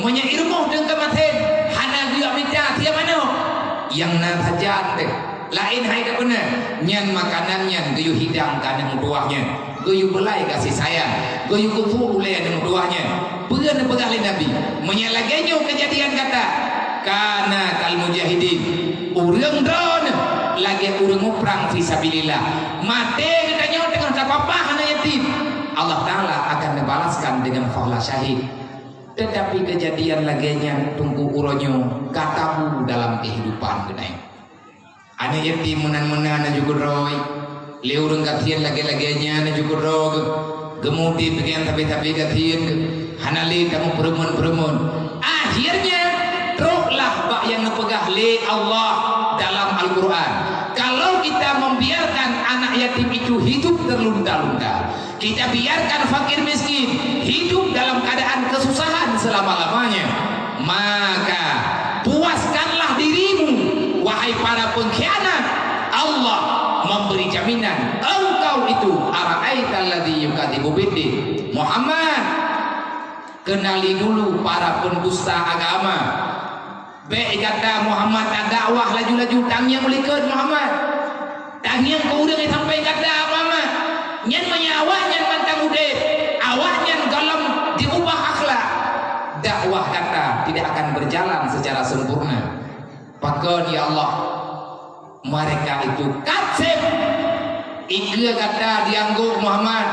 A: punya ilmu dengan kematen hana dia minta dia mana yang nasajan deh lain hai dah benar nyan makanannya geyu hidangkan yang tuahnya geyu belai kasih sayang geyu kufu ulai yang tuahnya began pegalin Nabi menyalagannya kejadian kata kana kal mujahidin urang don lagi urang perang fisabilillah mati katanya dengan apa anak yatim Allah Ta'ala akan membalaskan dengan pahala syahid tetapi kejadian laginya tunggu uronyo katamu dalam kehidupan genai anak yatim menan-menan juga roy leurang katian lagi-laginya juga roy Kemudian bagian tapi katiin hanali kamu peremun. Akhirnya rohlah bak yang nepegah li Allah dalam Al-Quran. Kalau kita membiarkan anak yatim itu hidup terlunta-lunta, kita biarkan fakir miskin hidup dalam keadaan kesusahan selama-lamanya, maka puaskanlah dirimu wahai para pengkhianat. Allah memberi jaminan engkau itu ara'aital ladzi yukadzibu biddin. Muhammad, kenali dulu para pendusta agama. Baik kata Muhammad dakwah laju-laju tangnya mulikan Muhammad. Tangnya kau udah sampai kata Muhammad. Nyan awak nyan mantang udep. Awak nyan dalam diubah akhlak. Dakwah kata tidak akan berjalan secara sempurna. Pakon ya Allah, mereka itu kadzib. Ikut kata diangguk Muhammad,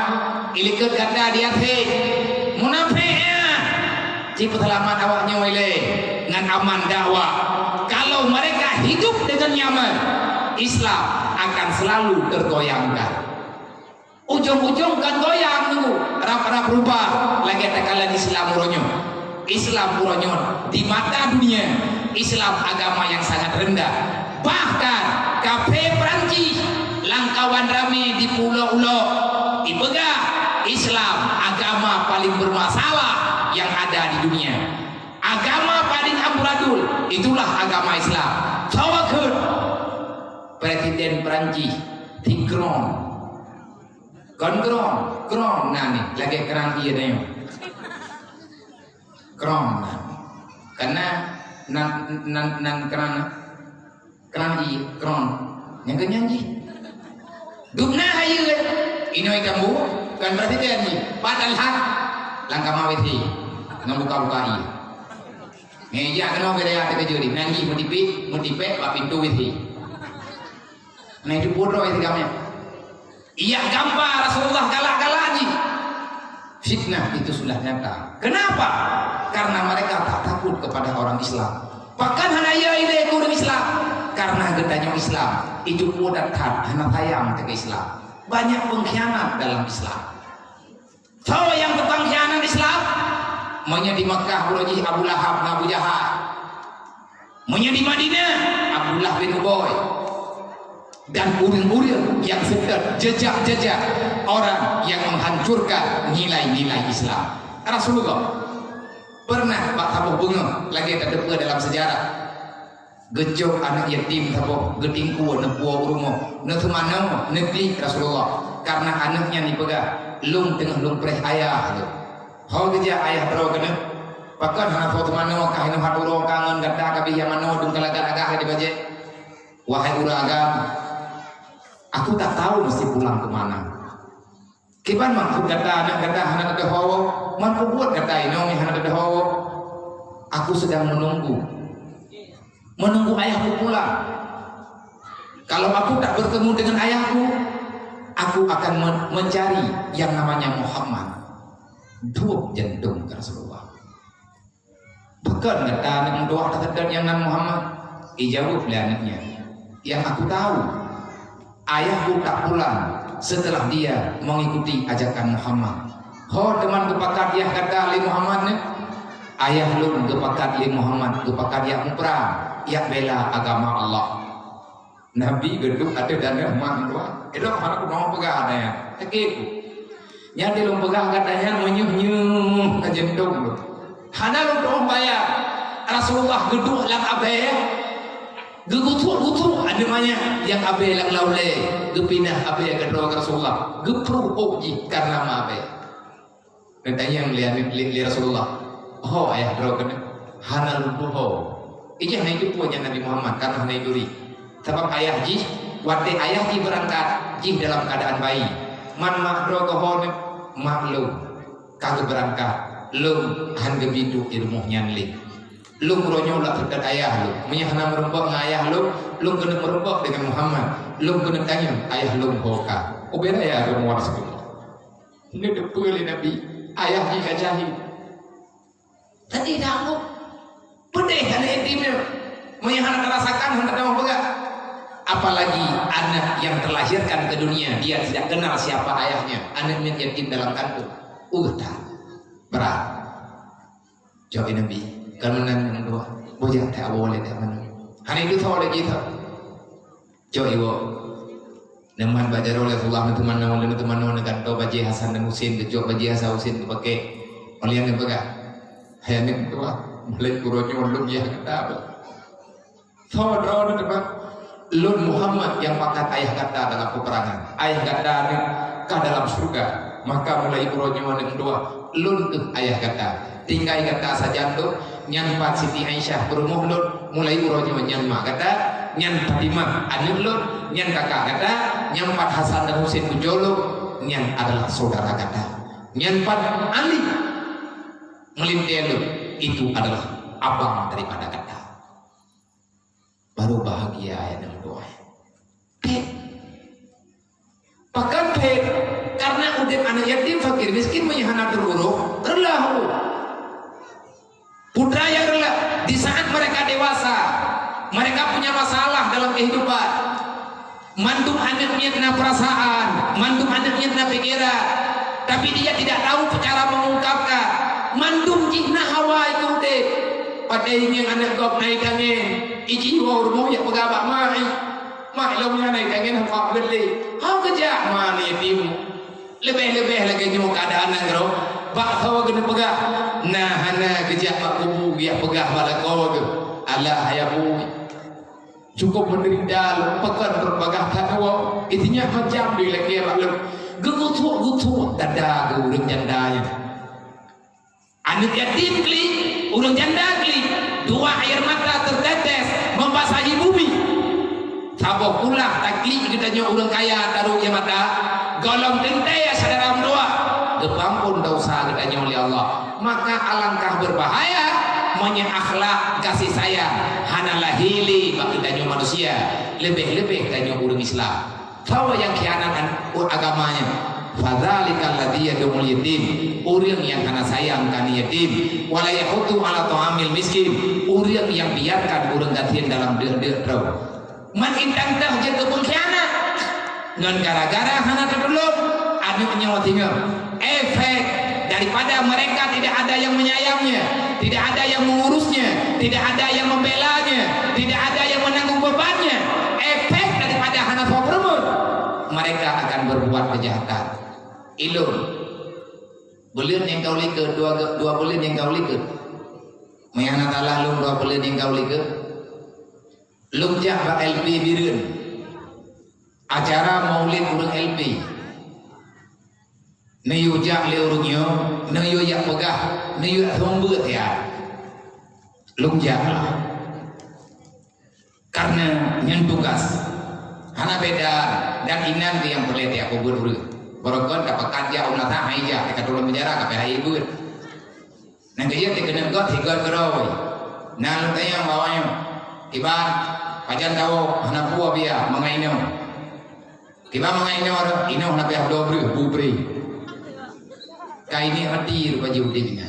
A: ilikut kata dia munafiknya. Cipu selamat awaknya wile dengan aman dakwah. Kalau mereka hidup dengan nyaman, Islam akan selalu tergoyangkan. Ujung-ujung kan goyang nunggu rap-rap rubah lagi tekalan Islam uronyo. Islam uronyo di mata dunia Islam agama yang sangat rendah. Bahkan kafe Perancis langkawan rame di pulau-pulau dipegah Islam agama paling bermasalah yang ada di dunia, agama paling amburadul, itulah agama Islam. Tawakal Presiden Perancis Macron Kron nani lagi kerang iya nih Kron karena nan kerang iya Kron yang kenyanyi dubna hayu ini kamu kan presiden ni padahal hak langkah mawiti nang buka-buka iya ngeja kena gaya ada kejuri nanti mutipe pak pintu witi nah itu bodoh itu gamnya iya gambar Rasulullah galak-galak ni fitnah itu sudah nyata. Kenapa? Karena mereka tak takut kepada orang Islam. Bahkan hanaya ile kurang Islam karena gedanya Islam itu kuat hana tayang ke Islam. Banyak pengkhianat dalam Islam. Tahu yang pengkhianat Islam? Maunya di Makkah Buraji Abu Lahab Abu Jahal. Maunya di Madinah Abdullah bin Ubay. Dan urin-urin yang sedang jejak-jejak orang yang menghancurkan nilai-nilai Islam. Rasulullah pernah Pak Tabuh bunga lagi terdepa dalam sejarah gejok anak yatim tabuh geding kuah nepuah rumah netumana negeri Rasulullah karena anaknya dipegang lung tengah lung preh ayah tu hau geja ayah terus kena pakan anak foto mana kah ini hadu orang kangen gada kabi yang mana dung kalagan agak di bajet wahai uragam aku tak tahu mesti pulang kemana. Kiban maksud kata anak ada hawa, mampu buat kata ini anak ada hawa. Aku sedang menunggu ayahku pulang. Kalau aku tak bertemu dengan ayahku, aku akan mencari yang namanya Muhammad. Dua jantung Rasulullah. Bukan kata anak doa terhadap yang namanya Muhammad. Ijawab oleh anaknya. Yang aku tahu, ayahku tak pulang setelah dia mengikuti ajakan Muhammad. Ho teman kepakat dia kata li Muhammad ne, ayah lu kepakat li Muhammad kepakat dia umrah, ya bela agama Allah. Nabi geduk ada dana mang doa. Itu anak mau pegang adanya. Takik. Nya di lu pegang katanya menyuh-nyuh ke jendung lu. Hana lu doa bayar. Rasulullah geduk lang abe. Gugutu ada namanya yang abe lang laule gepinah abe ke doa Rasulullah gepru oji karena ma abe katanya yang li Rasulullah oh ayah doa kena hanal buho ijah naik punya Nabi Muhammad karena naik duri sebab ayah ji wate ayah ji berangkat ji dalam keadaan bayi man mak doa kohon mak lu kagak berangkat lu han gebidu ilmu nyanli lu meronyo lah terhadap ayah lu menyahana merembak dengan ayah lu kena merembak dengan Muhammad lu kena tanya ayah lu hoka ubena ya lu muar sebut ini depul Nabi ayah jika jahil tadi damu pedih ada intimnya menyahana merasakan hendak mau pegang Apalagi anak yang terlahirkan ke dunia dia tidak kenal siapa ayahnya, anak yatim dalam kandung, berat. Jawab Nabi, kalau menang dua, boleh tak boleh tak mana? Hari itu tahu lagi tak? Jawab ibu, namun baca Rasulullah teman-teman dekat tahu baca Hasan dan Husain, kejauh baca Hasan Husain pakai oleh yang pegang. Hayat itu mulai kurangnya ulun yang kata apa? Tahu draw depan. Lun Muhammad yang pangkat ayah kata dalam peperangan, ayah kata ke dalam surga, maka mulai kurangnya yang kedua lun ke ayah kata tinggal kata saja tu nyan Pak Siti Aisyah berumuh lun mulai kurangnya nyan mak kata nyan Fatimah anak lun nyan kakak kata nyan Pak Hasan dan Husain kujolok nyan adalah saudara kata nyan Pak Ali melintir itu adalah abang daripada kata. Baru bahagia ayat yang doa. Bahkan karena udah anak yatim fakir miskin menyahana teruruk terlahu. Putra yang relah di saat mereka dewasa, mereka punya masalah dalam kehidupan. Mantum anaknya kena perasaan, mantum anaknya kena pikiran, tapi dia tidak tahu cara mengungkapkan. Mantum jihna hawa itu deh. Pada yang anak gop naik angin. Iji wa rumah ya pegawai mai lomnya naik angin hafal beli hau kerja mana yatim lebih lagi nyu keadaan ngro bak hawa kena pegah nah hana kerja pak kubu ya pegah bala kau ke Allah hayabu cukup menderita pekan berpegah katawa intinya macam di lagi maklum gutu dada urang jandanya anak yatim kli urang janda kli dua air mata tertetes membasahi bumi. Saboh pula takli kita nyo urang kaya taruh ya mata golong tentai ya saudara dua depampun dosa kita nyo oleh Allah. Maka alangkah berbahaya akhlak kasih sayang hanalah hili bagi kita nyo manusia lebih-lebih kita nyo urang Islam. Tahu yang khianatan agamanya. Fadzalikal ladzi yadumul yatim, urang yang hana sayang kan yatim, wala yahutu ala ta'amil miskin, urang yang biarkan urang gantian dalam deuk-deuk raw. Man intang tah jeung pengkhianat. Ngan gara-gara hana terdelok anu nyawa tinggal. Efek daripada mereka tidak ada yang menyayangnya, tidak ada yang mengurusnya, tidak ada yang membelanya, tidak ada yang menanggung bebannya. Efek daripada hana fokrumur, mereka akan berbuat kejahatan. Ilun bulan yang kau lihat dua bulan yang kau lihat mayana talah lum 2 bulan yang kau lihat lum jahba LP birun acara maulid urang LP nayu jak le urangnya nayu yak pegah nayu thombeut ya lum jak karena nyen tugas hana beda dan inan yang boleh dia kubur Borokon dapat kerja ulah tak aja dekat dalam penjara kape hai ibu. Nanti dia dikenakan got tiga keroi. Nah lu tanya bawahnya tiba pajan tahu anak buah dia mengaino. Tiba mengaino orang ino nak biar dobri bubri. Kaini hati rupa judiknya.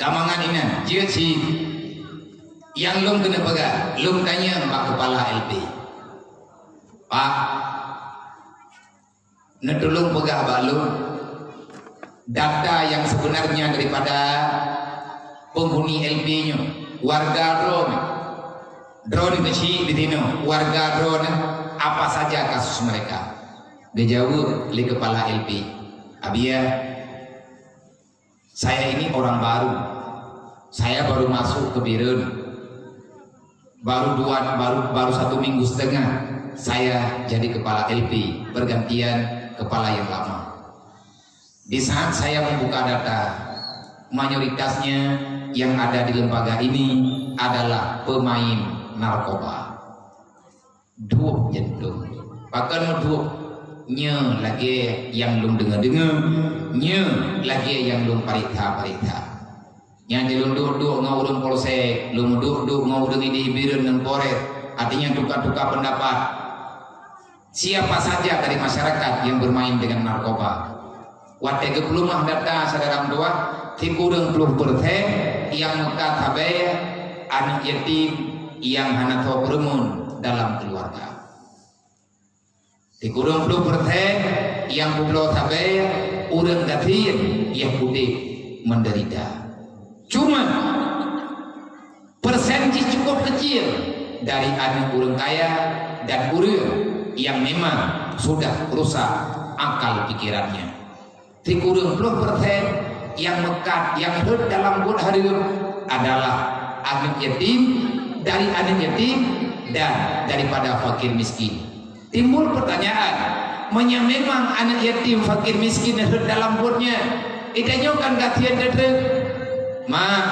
A: Kamangan ina jia si yang lum kena pegang lum tanya pak kepala LP. Pak netulung pegah balung data yang sebenarnya daripada penghuni LP-nya warga drone kecil di sini warga drone apa saja kasus mereka dia jawab li kepala LP Abia saya ini orang baru saya baru masuk ke Birun baru 1 minggu setengah saya jadi kepala LP bergantian kepala yang lama. Di saat saya membuka data, mayoritasnya yang ada di lembaga ini adalah pemain narkoba. Duh jentung. Bahkan duh nye lagi yang belum dengar-dengar, nye lagi yang belum parita. Yang dilum duduk ngurung polsek, belum duduk ngurung ini Birun dan Poret, artinya tukar-tukar pendapat. Siapa saja dari masyarakat yang bermain dengan narkoba. Wate keplumah data saudara dua, tikurang puluh persen yang mengkatabai anak yatim yang hana tahu berumun dalam keluarga. Di kurung puluh persen yang pulau tabe urang gatin yang kudik menderita. Cuma persen cukup kecil dari anak urang kaya dan urang yang memang sudah rusak akal pikirannya. Di kurung puluh persen yang mekat yang hidup dalam buat hari adalah anak yatim, dari anak yatim dan daripada fakir miskin. Timbul pertanyaan, memang anak yatim fakir miskin hidup dalam buatnya idanya kan gatian dedek bang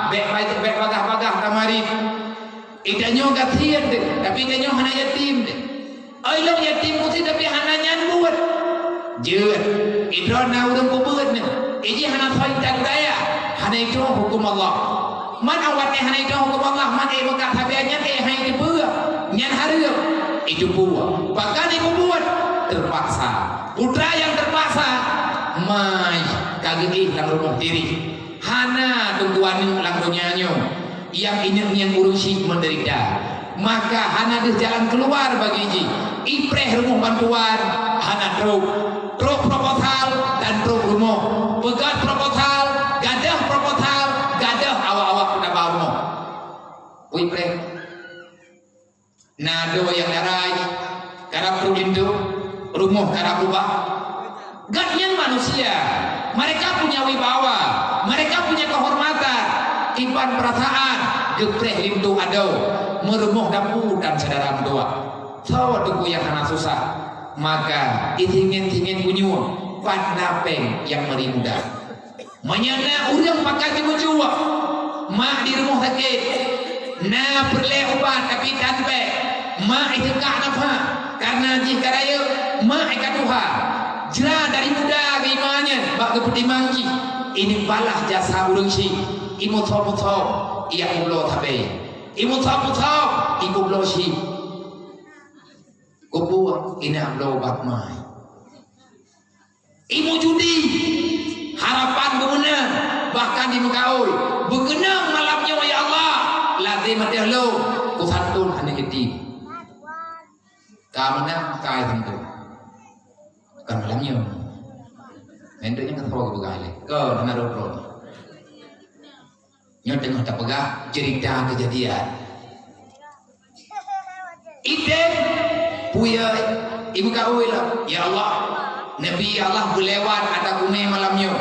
A: bek bagah kamari idanya gatian deh, tapi idanya anak yatim deh. Lo yatim mesti tapi hananya buat jeut idrona urang kubut nih iji hana faitan daya hana itu hukum Allah. Man awatnya hana itu hukum Allah, man bekat habiannya hanya dibuat nyan hareup itu buat bahkan ibu buat terpaksa putra yang terpaksa mai kagih lang rumah diri hana tungguan lang dunyanyo yang ini yang urusi menderita, maka hana di jalan keluar bagi iji ipreh rumah bantuan hana truk proposal dan truk rumah begat proposal gadah awak-awak pada bawah ipreh nado yang darai karena itu rumah karena ubah gadnya manusia, mereka punya wibawa, mereka punya kehormatan, iban perasaan gepreh lintu ado merumuh dapu dan saudara doa tahu tuku yang karena susah, maka ingin punyun pada peng yang merindah menyana urang pakai jua mak di rumah sakit na perle ubat tapi tanpe mak itu apa karena jika raya mak ikat Tuhan jera dari muda gimana bak keputih mangki ini balah jasa urang si imut sop ia ublo tabe imut sop iku ublo si kupu ini ublo bat mai imu judi harapan benar bahkan di Mekaoi begenang malamnya ya Allah lazim mati lo kusantun hanya itu kamana kai tentu kan malamnya mendeknya kan tahu begali ke naruh pro nyot tengah tak pegah cerita kejadian ide puya ibu kau lah ya Allah Nabi Allah berlewat ada kumai malamnya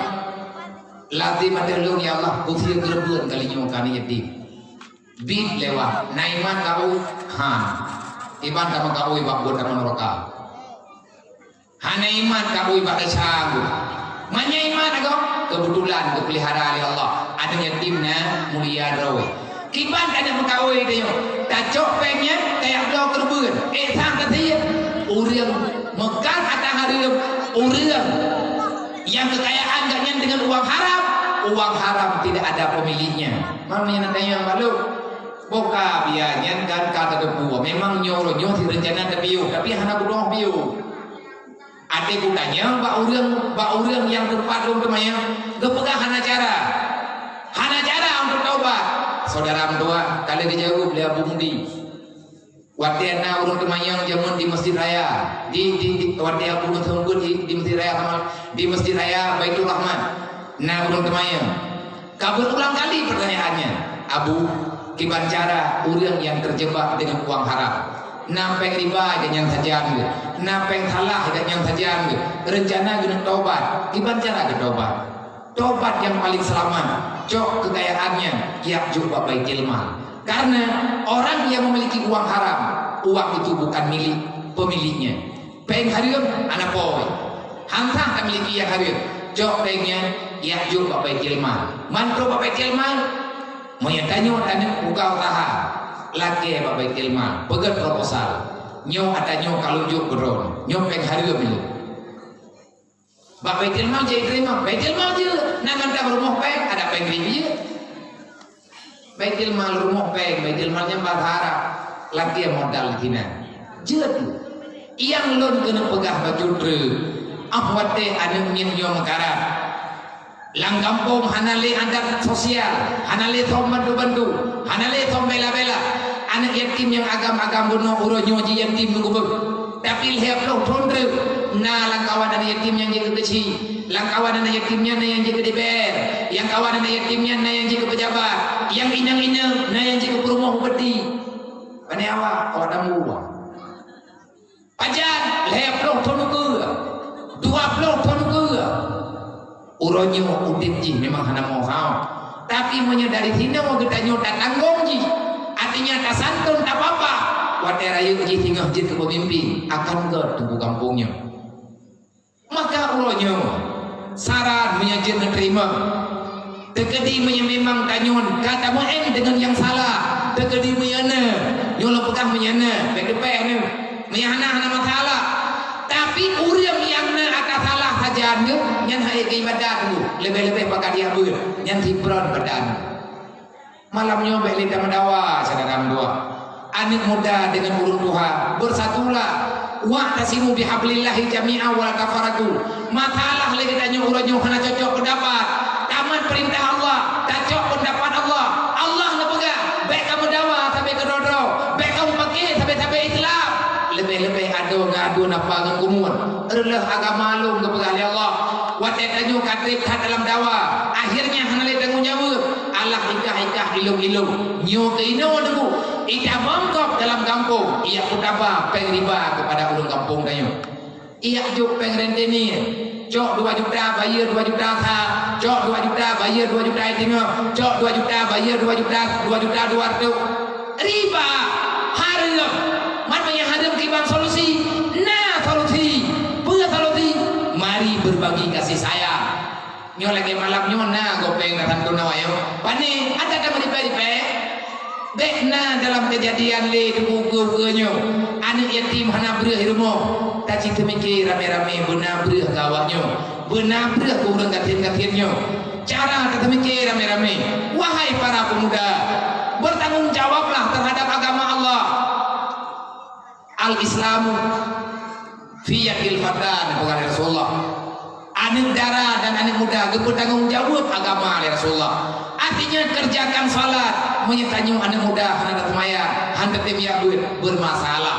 A: lazim ada lo ya Allah kusir gerbuan kalinya kami yatim bid lewat naiman kau iman sama kau ibak buat sama neraka hana iman kau ibak sanggup manya iman agak kebetulan kepelihara oleh Allah ada yatimnya mulia rawe kiban ada kau itu tacok pengen kayak lo kerbuan sang ketiak urang mekan ada hari urang yang kekayaan gaknya dengan uang haram tidak ada pemiliknya mamanya nanti yang malu boka biarnya kan kata kebuah memang nyoro direncana tepiu tapi hana budoh piu ade kudanya mbak urang yang terpadu kemanya gepegah hana cara untuk taubat saudara mentua kali dijauh beliau bumdi watiana urang kemayang jamun di masjid raya di watia bunuh tunggu di masjid raya di masjid raya Baitul Rahman nah urang kemayang kabur ulang kali pertanyaannya abu kiban cara urang yang terjebak dengan uang haram nampeng riba dengan sajian nampeng salah dengan sajian rencana dengan taubat kiban cara ke taubat yang paling selamat cok kekayaannya kiak juga baitil mal karena orang yang memiliki uang haram uang itu bukan milik pemiliknya peng harium anak boy hantah memiliki yang harium cok pengnya kiak juga baitil mal mantro baitil mal menyatanya tanya buka usaha laki bapak tilma begat proposal nyo atanya kalunjuk gedon nyo peng hari ini bapak tilma jadi terima bapak tilma aja nama tak rumah peng ada peng ribi bapak tilma rumah peng bapak tilmanya berharap laki modal hina jadi yang lon kena pegah baju dre ahwate ada nyo mekarat lang kampung hanale adat sosial hanale thom bantu hanale thom bela anak yatim yang agam-agam bunuh uronyo ji yatim lu gubek tapi lihat lo tondre na langkawan anak yatim yang jaga kecil langkawan anak yatimnya na yang jaga DPR yang kawan anak yatimnya na yang jaga pejabat yang inang-inang na yang jaga perumah bupati pane awak damu pajan lihat lo tondre 20 ton ke uronyo udin ji memang hana mohau tapi menyadari hina mau kita nyota tanggung ji artinya tak santun tak apa-apa wadah raya ji tinggal ji ke pemimpin akan ke tunggu kampungnya maka uronyo saran menyajin terima terkedi memang tanyon kata mu'en dengan yang salah terkedi menyana nyolo pegang menyana baik-baik ni menyana masalah tapi uriang yang na akan salah saja ni yang hai ke ibadat tu lebih-lebih pakai dia ber yang hibran badan malamnya balik dan mendawa sedangkan dua anak muda dengan urun Tuhan bersatulah wa tasimu bihablillahi jami'a wa kafaraku masalah lagi tanya uranyo kena cocok pendapat tamat perintah Allah cocok pendapat Allah Allah nak pegang baik kamu dawa sampai ke dodro baik kamu pakai sampai Islam lebih-lebih ada ngadu napa dengan kumun adalah agama lu ke pegang Allah wadah tanya katrik dalam dawa akhirnya hanale tanggung jawab Allah ikah ilung-ilung nyo ke ino dulu ida mangkop dalam kampung ia kutaba peng riba kepada ulun kampung tanya ia juk peng renteni cok 2 juta bayar 2 juta ha cok 2 juta bayar 2 juta tengok cok 2 juta bayar 2 juta 200 riba haram maknanya haram kibang solusi nah solusi punya solusi mari berbagi kasih sayang nyo lagi malam nyo na gopeng datang tu nawayo pani ada kan meripe dekna dalam kejadian le buku-bukunya anak yatim hana berah rumah tak cinta mikir rame-rame benar berah kawaknya benar berah kurang katin-katinnya cara tak mikir rame-rame wahai para pemuda bertanggung jawablah terhadap agama Allah al-islamu fi yadil fatan bukan Rasulullah anak dara dan anak muda bertanggung jawab agama Rasulullah artinya kerjakan salat menyertanyu anak muda hendak semaya hendak temia bermasalah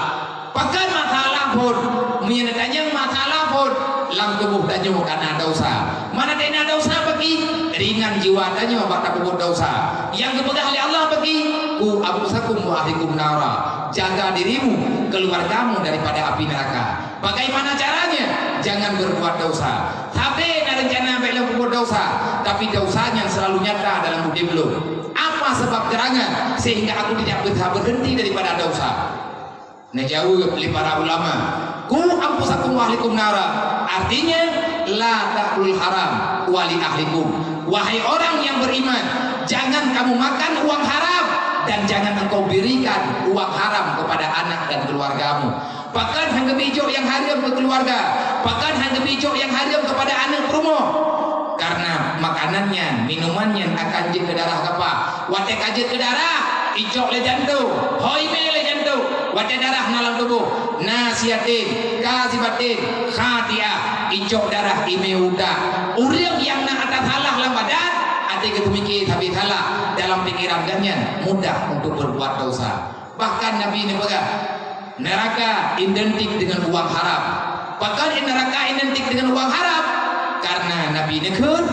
A: bahkan masalah pun menyertanya masalah pun lang tubuh tanyu karena dosa mana tidak dosa bagi ringan jiwa tanyu bakal kubur dosa yang kepegang oleh Allah bagi ku abusakum wa ahlikum nara jaga dirimu keluargamu daripada api neraka bagaimana caranya jangan berbuat dosa tapi ada rencana belum berbuat dosa tapi dosanya selalu nyata dalam hidup lu apa sebab terangan sehingga aku tidak bisa berhenti daripada dosa nah jawab oleh para ulama ku ampusakum wa ahlikum nara artinya la ta'kulul haram wali ahlikum wahai orang yang beriman jangan kamu makan uang haram dan jangan engkau berikan uang haram kepada anak dan keluargamu bahkan hangga bijok yang haram ke keluarga bahkan hangga bijok yang haram kepada anak rumah karena makanannya minumannya akan jin ke darah apa watek aja ke darah ijok le jantung hoi me le jantung watek darah nalam tubuh nasiatin kazibatin khatiah ijok darah ime udah urang yang nak atas salah lam badan ada ketumiki tapi salah dalam pikiran ganyan mudah untuk berbuat dosa bahkan Nabi ini pegang neraka identik dengan uang haram bahkan neraka identik dengan uang haram karena Nabi ini kan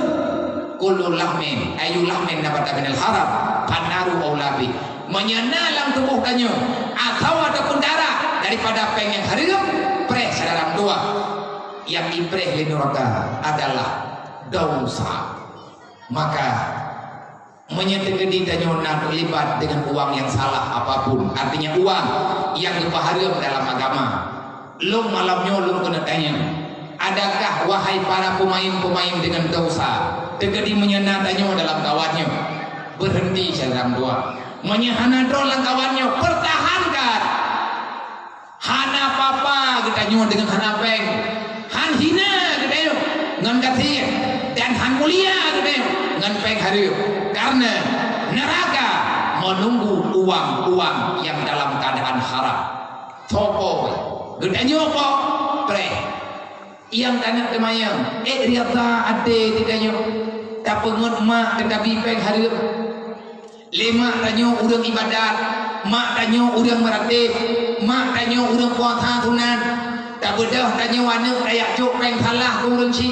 A: kullu lahmin ayu lahmin nabata minal haram panaru aulabi menyenalang tubuh kanyo atau ataupun darah daripada peng yang haram preh sadaram dua yang ipreh di neraka adalah dosa maka menyetengedi tanyona terlibat dengan uang yang salah apapun artinya uang yang haram dalam agama lu malamnya lu kena tanya adakah wahai para pemain-pemain dengan dosa tegedi menyena tanya dalam kawannya berhenti dalam dua menyehana dalam kawannya pertahankan hana papa kita nyu dengan hana peng han hina kita ngan kathir dan han mulia kita ngan peng hari karena neraka menunggu uang-uang yang dalam keadaan haram topo kita nyu apa pre yang tanya temayang riata ade tidak nyu tak pengut mak tetapi peng hari lima tanyo urang ibadat mak tanya urang meratib, mak tanya urang puasa sunat, tak bedah tanya anak dayak cuk peng salah ke urang si.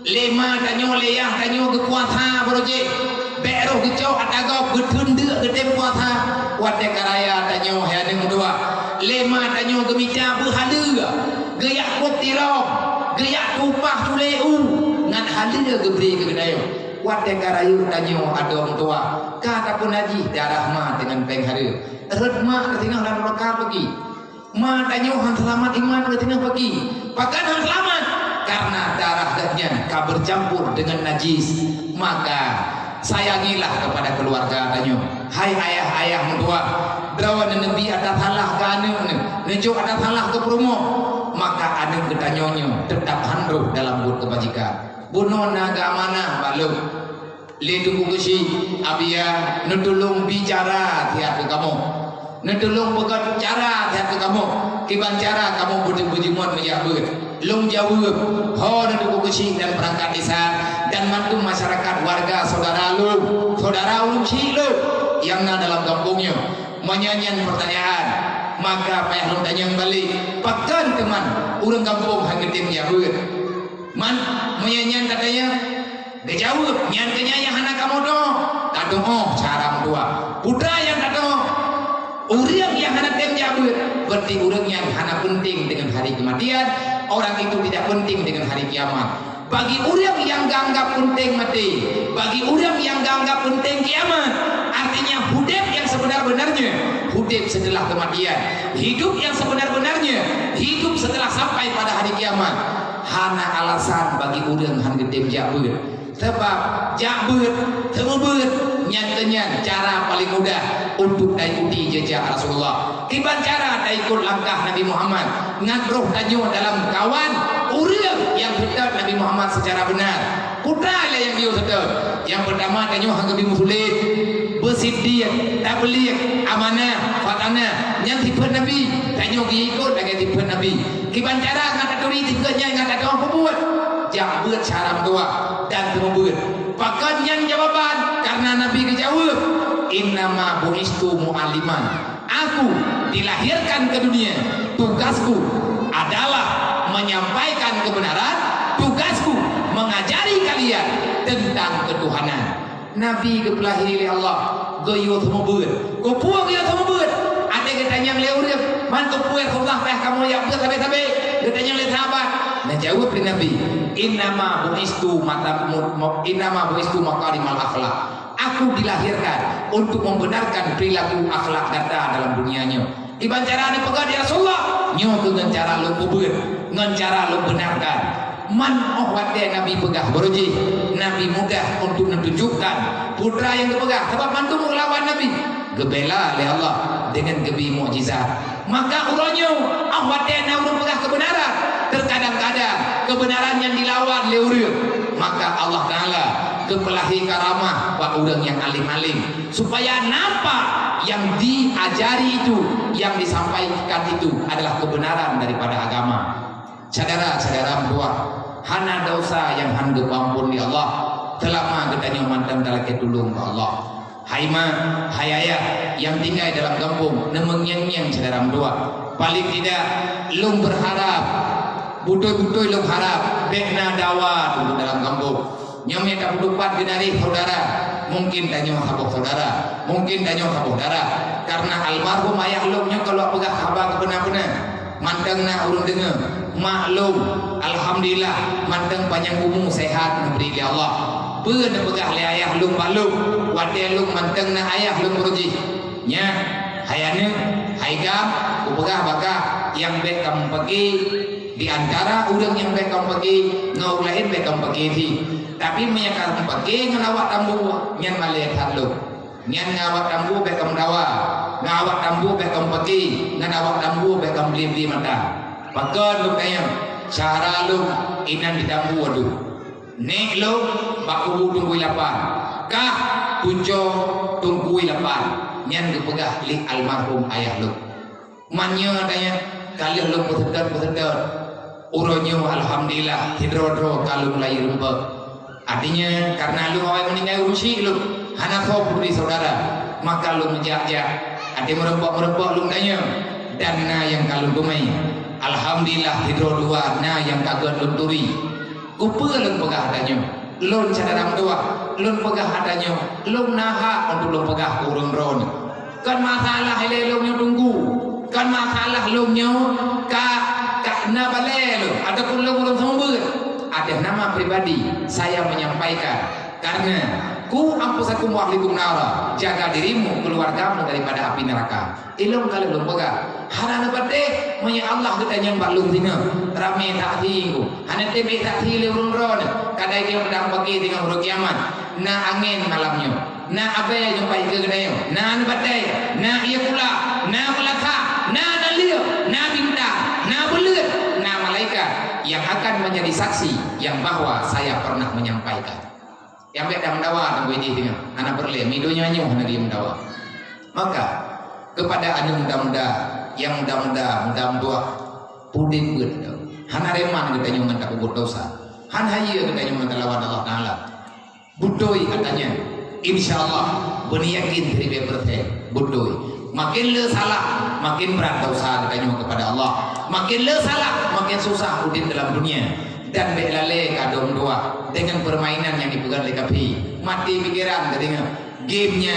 A: Lema tanya leyah tanya ke puasa beroje. Beroh ke cuk atago gedendek gede puasa. Wate karaya tanya hayane dua. Lema tanya ke mica berhala. Geyak kotirong, geyak tupah tuleu ngan halina gebri ke gedayo. Wate karayu tanya ada orang tua. Kata pun haji darah ma dengan peng hari. Red ma ketinggal dalam raka pergi. Ma tanya han selamat iman ketinggal pergi. Pakan han selamat karena darah dagingnya bercampur dengan najis. Maka sayangilah kepada keluarga tanya. Hai ayah mentua, drawan nabi ada salah ke anu, nejo ada salah ke promo. Maka anu ketanyonyo tetap handuk dalam buat kebajikan. Buno naga mana balu lidu kukusi abia nutulung bicara tiap ke kamu, nutulung begat cara tiap ke kamu, kiban cara kamu bujimuan menjawab lung jawab ho nutu kukusi dan perangkat desa dan mantu masyarakat warga saudara ulung si lu yang na dalam kampungnya menyanyian pertanyaan. Maka payah lu tanya balik pakan teman urang kampung hangetim jawab man menyanyian katanya dia jawab nyan kenyanya anak kamu dong tadong cara dua putra yang tadong urang yang anak tem jawab berarti urang yang anak penting dengan hari kematian, orang itu tidak penting dengan hari kiamat. Bagi urang yang ganggap penting mati, bagi urang yang ganggap penting kiamat, artinya hidup yang sebenar-benarnya, hidup setelah kematian, hidup yang sebenar-benarnya, hidup setelah sampai pada hari kiamat. Hana alasan bagi urang han gedem jabut sebab jabut temebut nyatanya cara paling mudah untuk daikuti jejak Rasulullah kiban cara daikut langkah Nabi Muhammad ngadroh tanyo dalam kawan urang yang sedar Nabi Muhammad secara benar putra yang dia sedar yang pertama tanyo hang Nabi Muhammad bersiddiq tabligh amanah fatanah yang tipe Nabi tanyo ikut dengan tipe Nabi kiban cara ngaturi tipenya ngata doang pembuat jawab cara dua dan pembuat pakan yang jawaban karena Nabi dijawab innama buistu mu'alliman aku dilahirkan ke dunia tugasku adalah menyampaikan kebenaran tugasku mengajari kalian tentang ketuhanan. Nabi kepelahir oleh Allah goyo pembuat kopuang ya pembuat ada ketanya leureum man kopuer Allah peh kamu yang sampai ketanya le sahabat nah jawab Nabi innama buistu makarimal akhlak aku dilahirkan untuk membenarkan perilaku akhlak kata dalam dunianya iban cara dipegang di Rasulullah nyo dengan cara lu kubur dengan cara lu benarkan man wate Nabi pegah beruji Nabi mudah untuk menunjukkan putra yang dipegang sebab mantu melawan Nabi gebela oleh Allah dengan gebi mukjizat maka uronyo wate Nabi pegah kebenaran terkadang-kadang kebenaran yang dilawan leureu maka Allah Ta'ala kepelahi karamah pak urang yang alim-alim supaya nampak yang diajari itu yang disampaikan itu adalah kebenaran daripada agama. Saudara-saudara tua hana dosa yang handuk ampun di Allah telama gedanya mantan dalake tulung ke Allah haima hayaya yang tinggal dalam kampung nemeng-nyeng saudara tua paling tidak lung berharap butuh-butuh lung harap bekna dawa dulu dalam kampung nyamnya tak berdupat genari saudara mungkin tanya habuk saudara mungkin tanya habuk saudara karena almarhum ayah lungnya kalau pegah khabar benar-benar mantengna urun dengar maklum alhamdulillah manteng panjang umur sehat memberi oleh Allah beuna pegah le ayah lung balung wate lung mantengna ayah lung beruji nya hayane haigam upegah bakah yang bek kamu pergi di antara urang yang bek kamu pergi ngau lain bek kamu pergi ti tapi menyakar pergi ngelawat tambu nyan malihat halu nyan ngawat tambu bek kamu dawa ngawat tambu bek kamu pergi ngawat tambu bek kamu beli mata pakan lu kayang cara lu inan di tambu waduh nek lu baku tunggu lapan kah punco tunggu lapan nyan dipegah li almarhum ayah lu manya tanya kalian lu bersedar uronyo alhamdulillah hidrodro kalau mulai rumput artinya karena lu awal meninggal urusi lu hana kau putri saudara maka lu menjajah ada merempok lung tanya dan na yang kalung kumai alhamdulillah hidro dua na yang kagak lung turi kupa lung pegah adanya lun cadaram dua lun pegah adanya lun naha untuk lun pegah urung ron kan masalah hele lung yang tunggu kan masalah lung yang ka na bale lu ada pun lung sambut ada nama pribadi saya menyampaikan karena ku ampusakum wa ahlikum nara jaga dirimu keluargamu daripada api neraka ilmu kalau belum pegang harana bade menya Allah kita yang baklum tina rame tak tinggu hana tebe tak hile urun ron kadai dia pedang bagi dengan huruf kiamat na angin malamnya na abe jumpai ke gedayo na badai na ia pula na melaka na dalil na bintang na bulut na malaikat yang akan menjadi saksi yang bahwa saya pernah menyampaikan yang beda mendawa tangguh ini dengan anak berlian midonya nyuh anak dia mendawa maka kepada anak muda-muda yang muda-muda pudin ber hana reman kita nyuman tak kubur dosa han haya kita nyuman lawan Allah Ta'ala budoi katanya insyaallah beryakin dari berteh budoi makin le salah makin berat dosa kita nyuman kepada Allah makin le salah makin susah udin dalam dunia dan belale kadom dua dengan permainan yang dipegang oleh kapi mati pikiran dengan gamenya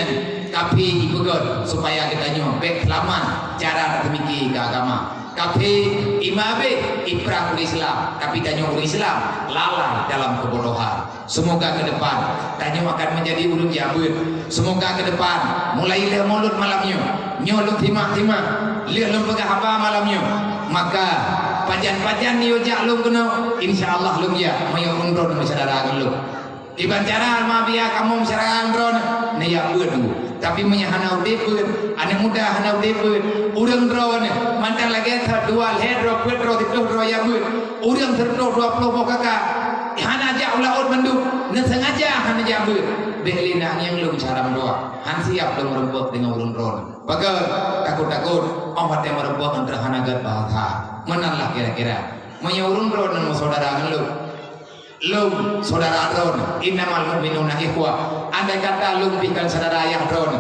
A: kapi dipegang supaya kita nyoba kelaman cara demikian ke agama kapi imabe iprah Islam tapi tanya Islam lalai dalam kebodohan semoga ke depan tanya akan menjadi ulun jabut semoga ke depan mulai le mulut malamnya nyolong timah-timah lihat lum pegang apa malamnya maka pajan-pajan ni ojak lung kena insyaallah lung ya mayung ron masyarakat lung dibancara mabia kamu masyarakat ron ne ya beun tapi menyahana udepun anak muda hana udepun urang ron mantan lagi dual hedro pedro itu ro ya beun urang terdo 20 kakak hana aja ulah menduk ne sengaja hana ja beun belina yang lung cara mendoa han siap lung rembuk dengan urang ron bagal takut-takut omat yang merembuk antara hana gat bahasa menanlah kira-kira menyurung ron dan saudara lu saudara ron innamal mu'minuna ikhwah andai kata lu bukan saudara ayah ron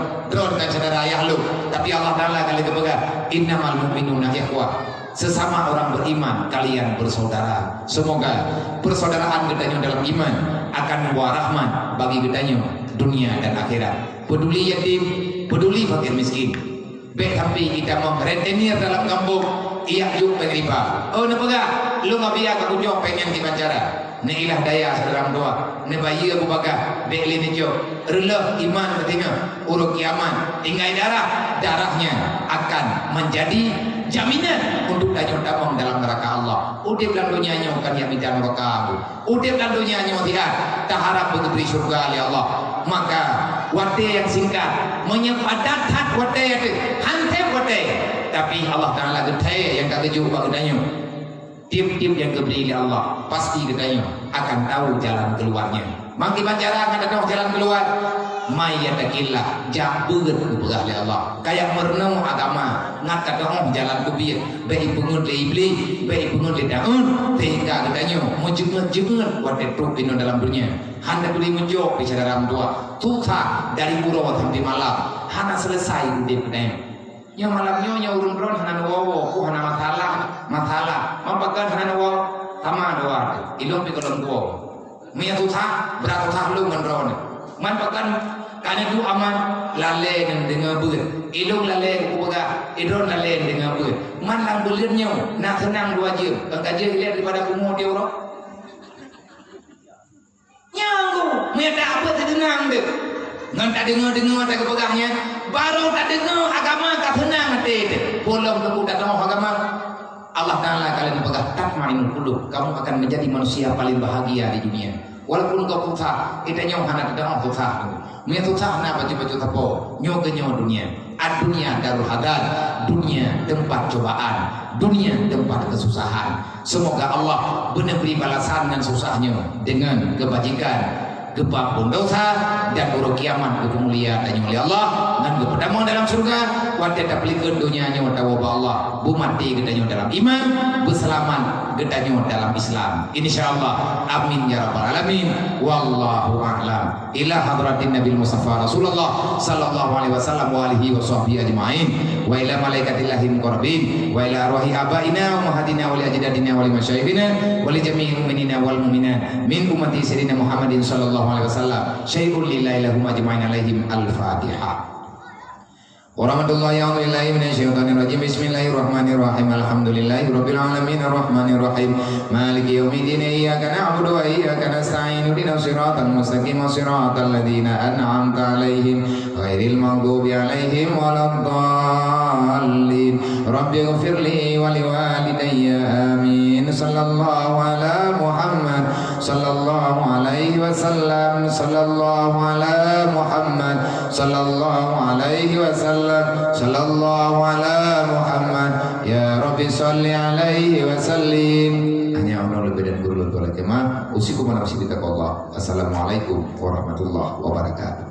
A: kan saudara ayah lu tapi Allah Ta'ala kali kepegang innamal mu'minuna ikhwah sesama orang beriman kalian bersaudara semoga persaudaraan kita dalam iman akan membawa rahmat bagi kita dunia dan akhirat peduli yatim peduli fakir miskin tapi kita memrentenir dalam kampung iya yuk pengriba oh napaga lu ngabia ka kunjong pengen di Banjara ne ilah daya saudara doa ne bayi Abu Bakar bekli ne jo releh iman ketinga uruk kiamat tinggai darahnya akan menjadi jaminan untuk danyong damang dalam neraka Allah udip lan dunia nyo kan yang minta neraka udip lan dunia nyo tidak tak harap diberi surga oleh Allah maka wate yang singkat menyepadat hat wate itu hante wate tapi Allah Ta'ala gede yang tak keju bagudanya tim-tim yang diberi oleh Allah pasti gedanya akan tahu jalan keluarnya mangki Banjara akan tahu jalan keluar mayyatakillah jabut keberah oleh Allah kayak merenung agama ngat kadang jalan kubir baik pengun le iblis baik pengun le daun sehingga gedanya menjengat wate truk di dalam dunia handa beli menjok bicara dalam doa susah dari pura sampai malam hana selesai udip kedai yang malamnya urun ron hana wawo ku hana masalah mampakan hana wawo sama doa ilmu pikolon gua mia susah berat susah lu ngendron mampakan kana du aman lale dengan beut ilung lale ku pega idron lale dengan beut man lang beulirnya nak senang dua je engkaje lihat daripada kumu dia orang nyanggu mia tak apa tenang deh ngan tak dengar tak kepegahnya baru tak dengar agama tak senang hati bolong ke budak tahu agama Allah Ta'ala kalian pegang tatmainul qulub kamu akan menjadi manusia paling bahagia di dunia walaupun kau susah kita nyoh hana tidak susah mia susah na baju-baju tapo nyoh ke nyoh dunia dunia darul hadad dunia tempat cobaan dunia tempat kesusahan semoga Allah benar beri balasan dan susahnya dengan kebajikan gepampun dosa dan uruk kiamat ke kemuliaan dan mulia Allah ngan gepedamang dalam surga wadai tapelikeun dunyanya wa tawaba Allah bumati gedanya dalam iman berselaman gedanya dalam Islam insyaallah amin ya rabbal alamin wallahu a'lam ila hadratin nabil mustafa Rasulullah sallallahu alaihi wasallam wa alihi wa sahbihi ajmain wa ila malaikatillahi muqarrabin wa ila arwahi abaina wa muhadina wa li ajdadina wa li masyayikhina wa li jami'il mu'minina wal mu'minat min ummati sayyidina Muhammadin sallallahu alaihi wasallam syai'un lillahi lahum ajmain alaihim al-fatihah warahmatullahi wabarakatuh. Bismillahirrahmanirrahim. Alhamdulillahirabbil alamin arrahmanir rahim maliki yaumiddin iyyaka na'budu wa iyyaka nasta'in ihdinas siratal mustaqim siratal ladzina an'amta 'alaihim ghairil maghdubi 'alaihim waladdallin. Rabbighfirli wa liwalidayya amin. Sallallahu ala Muhammad sallallahu alaihi wasallam sallallahu ala Muhammad sallallahu alaihi wasallam sallallahu ala Muhammad ya Rabbi salli alaihi wasallim. Hanya Allah lebih dan guru Allah jemaah usikum wa nafsi bitaqwa. Assalamualaikum warahmatullahi wabarakatuh.